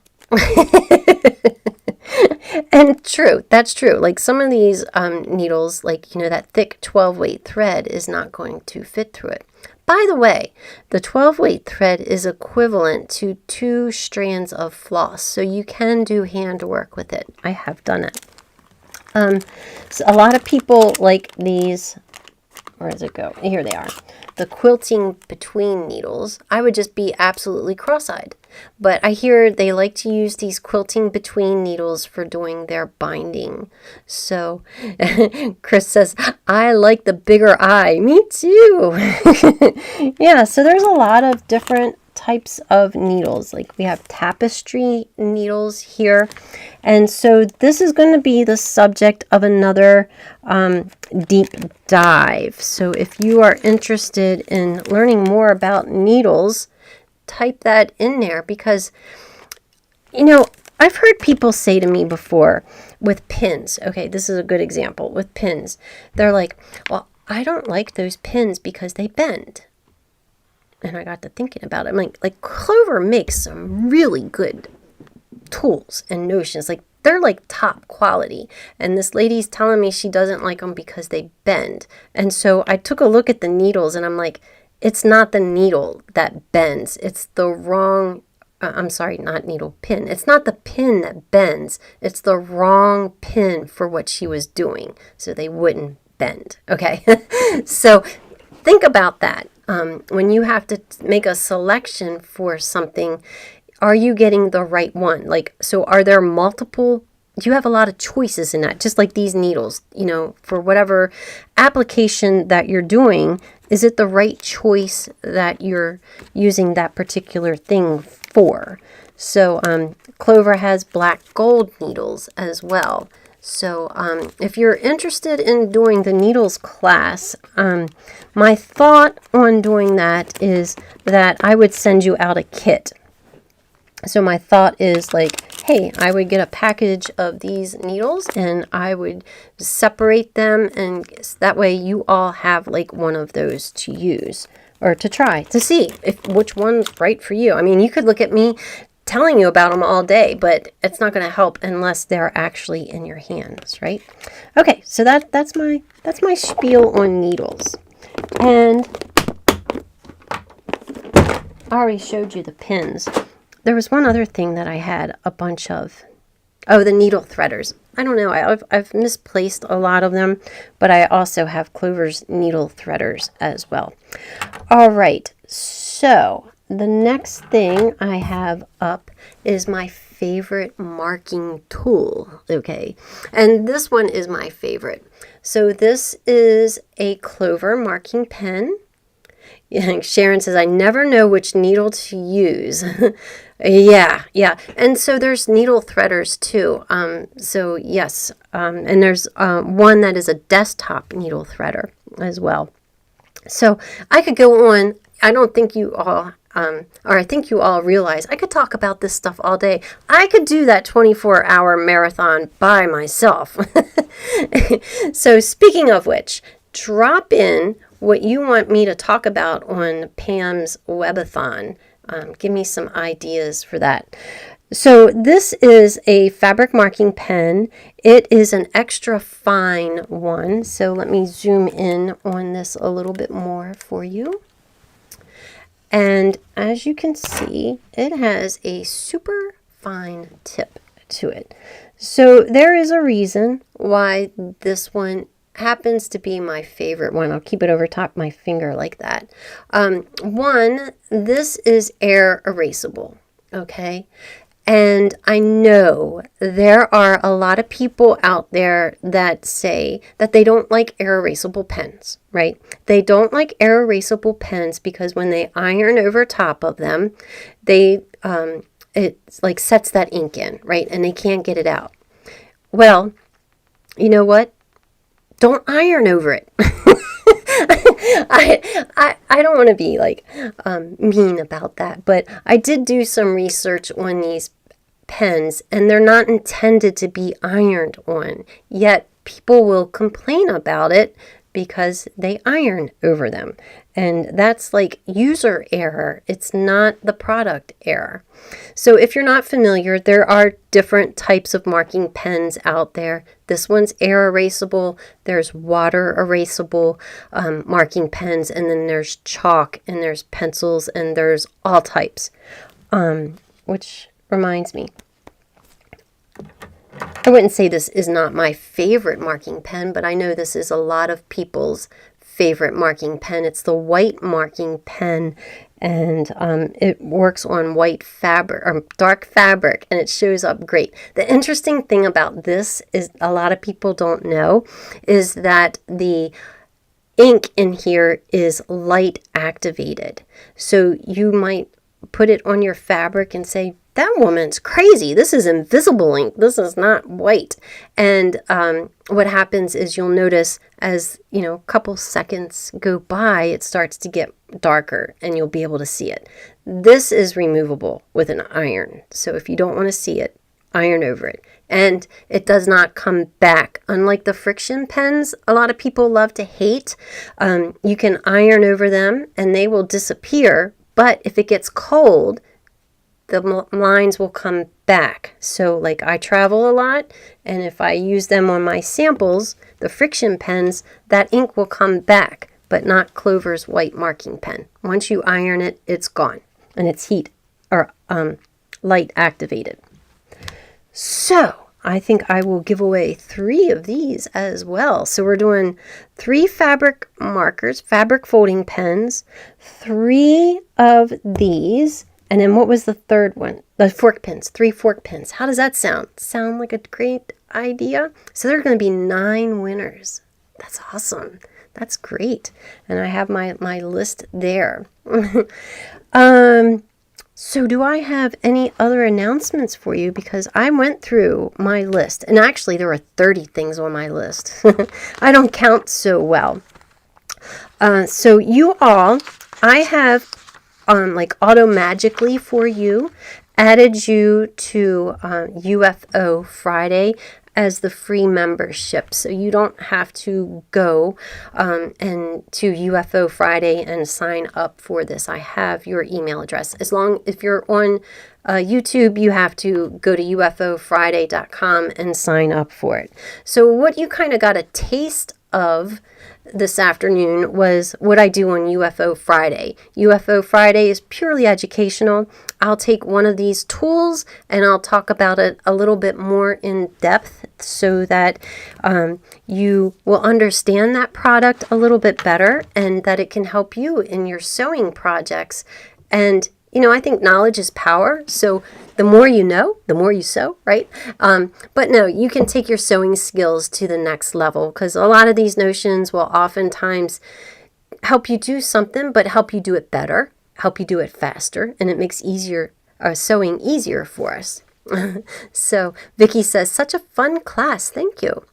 And true, that's true. Like some of these needles, like, you know, that thick 12-weight thread is not going to fit through it. By the way, the 12-weight thread is equivalent to 2 strands of floss, so you can do hand work with it. I have done it. So a lot of people like these. Where does it go? Here they are. The quilting between needles. I would just be absolutely cross-eyed. But I hear they like to use these quilting between needles for doing their binding. So Chris says, I like the bigger eye. Me too. Yeah, so there's a lot of different types of needles. Like we have tapestry needles here. And so this is going to be the subject of another deep dive. So if you are interested in learning more about needles, type that in there, because, you know, I've heard people say to me before with pins. Okay, this is a good example with pins. They're like, well, I don't like those pins because they bend. And I got to thinking about it. I'm like Clover makes some really good tools and notions. Like they're like top quality. And this lady's telling me she doesn't like them because they bend. And so I took a look at the needles and I'm like, it's not the needle that bends. It's the wrong, I'm sorry, not needle, pin. It's not the pin that bends. It's the wrong pin for what she was doing. So they wouldn't bend. Okay. So think about that. When you have to make a selection for something, are you getting the right one? Like, so are there multiple? You have a lot of choices in that, just like these needles, you know, for whatever application that you're doing, is it the right choice that you're using that particular thing for? So Clover has black gold needles as well. So if you're interested in doing the needles class, my thought on doing that is that I would send you out a kit. So my thought is like, hey, I would get a package of these needles and I would separate them, and that way you all have like one of those to use or to try to see if which one's right for you. I mean, you could look at me telling you about them all day, but it's not going to help unless they're actually in your hands, right? Okay, so that's my spiel on needles. And I already showed you the pins. There was one other thing that I had a bunch of. Oh, the needle threaders. I don't know. I've misplaced a lot of them, but I also have Clover's needle threaders as well. All right. So the next thing I have up is my favorite marking tool. Okay. And this one is my favorite. So this is a Clover marking pen. Sharon says, I never know which needle to use. Yeah. And so there's needle threaders too. So yes, and there's one that is a desktop needle threader as well. So I could go on. I don't think you all, or I think you all realize I could talk about this stuff all day. I could do that 24-hour marathon by myself. So speaking of which, drop in what you want me to talk about on Pam's webathon. Give me some ideas for that. So this is a fabric marking pen. It is an extra fine one. So let me zoom in on this a little bit more for you. And as you can see, it has a super fine tip to it. So there is a reason why this one happens to be my favorite one. I'll keep it over top my finger like that. One, this is air erasable, okay? And I know there are a lot of people out there that say that they don't like air erasable pens, right? They don't like air erasable pens because when they iron over top of them, it like sets that ink in, right? And they can't get it out. Well, you know what? Don't iron over it. I don't want to be like mean about that, but I did do some research on these pens, and they're not intended to be ironed on, yet people will complain about it because they iron over them, and that's like user error. It's not the product error. So if you're not familiar, there are different types of marking pens out there. This one's air erasable, there's water erasable marking pens, and then there's chalk, and there's pencils, and there's all types, which reminds me, I wouldn't say this is not my favorite marking pen, but I know this is a lot of people's favorite marking pen. It's the white marking pen, and it works on white fabric or dark fabric, and it shows up great. The interesting thing about this is a lot of people don't know is that the ink in here is light activated. So you might put it on your fabric and say, that woman's crazy. This is invisible ink. This is not white. And what happens is you'll notice as, a couple seconds go by, it starts to get darker and you'll be able to see it. This is removable with an iron. So if you don't want to see it, iron over it. And it does not come back. Unlike the friction pens, a lot of people love to hate. You can iron over them and they will disappear. But if it gets cold, the lines will come back. So like I travel a lot, and if I use them on my samples, the friction pens, that ink will come back, but not Clover's white marking pen. Once you iron it, it's gone, and it's heat or light activated. So I think I will give away 3 of these as well. So we're doing 3 fabric markers, fabric folding pens, 3 of these. And then what was the third one? The fork pins, 3 fork pins. How does that sound? Sound like a great idea? So there are going to be 9 winners. That's awesome. That's great. And I have my list there. So do I have any other announcements for you? Because I went through my list. And actually there were 30 things on my list. I don't count so well. So you all, I have like auto-magically for you, added you to UFO Friday as the free membership. So you don't have to go and to UFO Friday and sign up for this. I have your email address. If you're on YouTube, you have to go to ufofriday.com and sign up for it. So what you kind of got a taste of this afternoon was what I do on UFO Friday. UFO Friday is purely educational. I'll take one of these tools and I'll talk about it a little bit more in depth so that you will understand that product a little bit better and that it can help you in your sewing projects. And I think knowledge is power. So the more you know, the more you sew, right? But no, you can take your sewing skills to the next level because a lot of these notions will oftentimes help you do something, but help you do it better, help you do it faster, and it makes sewing easier for us. So Vicki says, such a fun class. Thank you.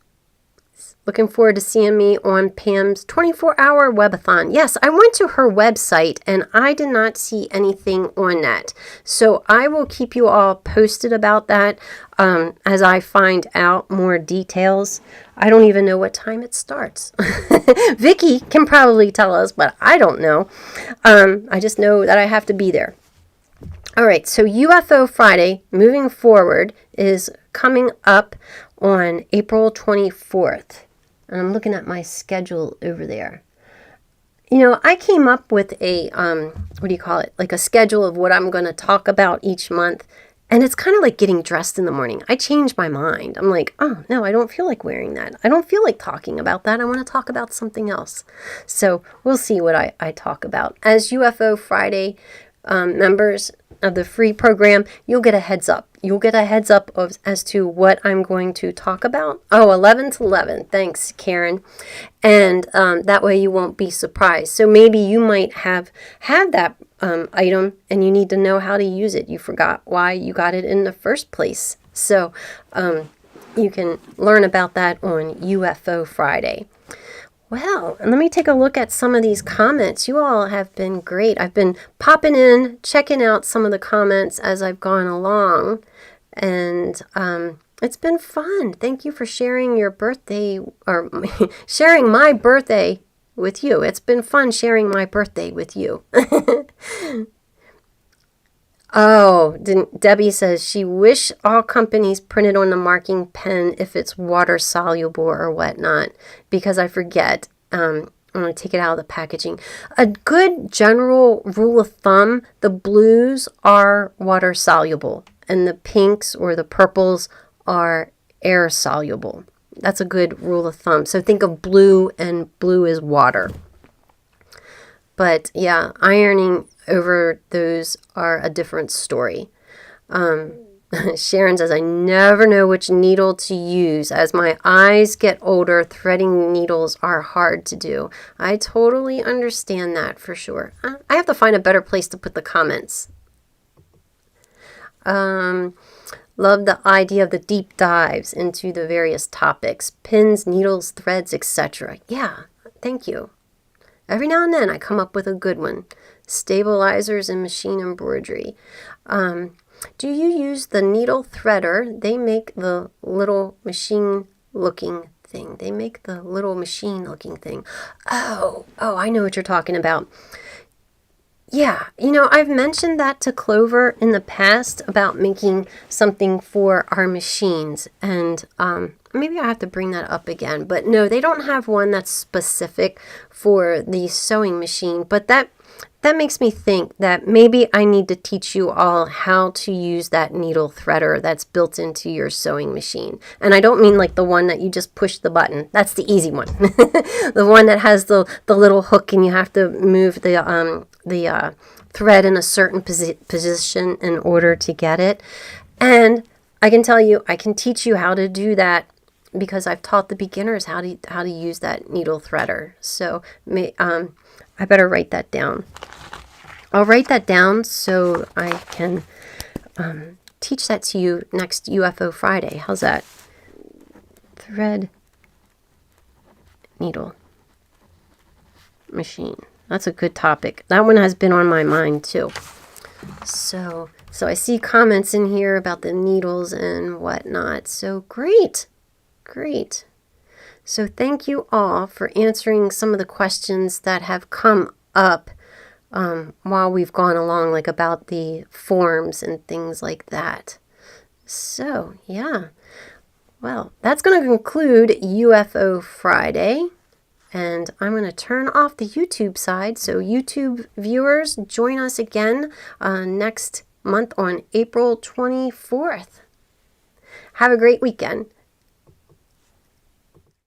Looking forward to seeing me on Pam's 24-hour webathon. Yes, I went to her website and I did not see anything on that. So I will keep you all posted about that as I find out more details. I don't even know what time it starts. Vicki can probably tell us, but I don't know. I just know that I have to be there. All right, so UFO Friday, moving forward, is coming up on April 24th. And I'm looking at my schedule over there. You know, I came up with a, what do you call it? Like a schedule of what I'm going to talk about each month. And it's kind of like getting dressed in the morning. I change my mind. I'm like, oh, no, I don't feel like wearing that. I don't feel like talking about that. I want to talk about something else. So we'll see what I talk about. As UFO Friday members of the free program, you'll get a heads up. You'll get a heads up as to what I'm going to talk about. Oh, 11 to 11. Thanks, Karen. And that way you won't be surprised. So maybe you might have that item and you need to know how to use it. You forgot why you got it in the first place. So you can learn about that on UFO Friday. Well, and let me take a look at some of these comments. You all have been great. I've been popping in, checking out some of the comments as I've gone along. And it's been fun. Thank you for sharing your birthday, or sharing my birthday with you. It's been fun sharing my birthday with you. Oh, Debbie says she wish all companies printed on the marking pen if it's water soluble or whatnot, because I forget. I'm going to take it out of the packaging. A good general rule of thumb, the blues are water soluble and the pinks or the purples are air soluble. That's a good rule of thumb. So think of blue, and blue is water. But yeah, ironing over those are a different story. Sharon says, I never know which needle to use. As my eyes get older, threading needles are hard to do. I totally understand that for sure. I have to find a better place to put the comments. Love the idea of the deep dives into the various topics. Pins, needles, threads, etc. Yeah, thank you. Every now and then I come up with a good one. Stabilizers and machine embroidery. Do you use the needle threader? They make the little machine looking thing. Oh, I know what you're talking about. Yeah, you know, I've mentioned that to Clover in the past about making something for our machines, and maybe I have to bring that up again. But no, they don't have one that's specific for the sewing machine, but that makes me think that maybe I need to teach you all how to use that needle threader that's built into your sewing machine. And I don't mean like the one that you just push the button. That's the easy one. The one that has the little hook and you have to move the thread in a certain position in order to get it. And I can tell you, I can teach you how to do that because I've taught the beginners how to use that needle threader. So I better write that down. I'll write that down so I can teach that to you next UFO Friday. How's that? Thread needle machine. That's a good topic. That one has been on my mind too. So I see comments in here about the needles and whatnot. So great. So thank you all for answering some of the questions that have come up while we've gone along, like about the forms and things like that. So yeah, well, that's going to conclude UFO Friday. And I'm going to turn off the YouTube side. So YouTube viewers, join us again next month on April 24th. Have a great weekend.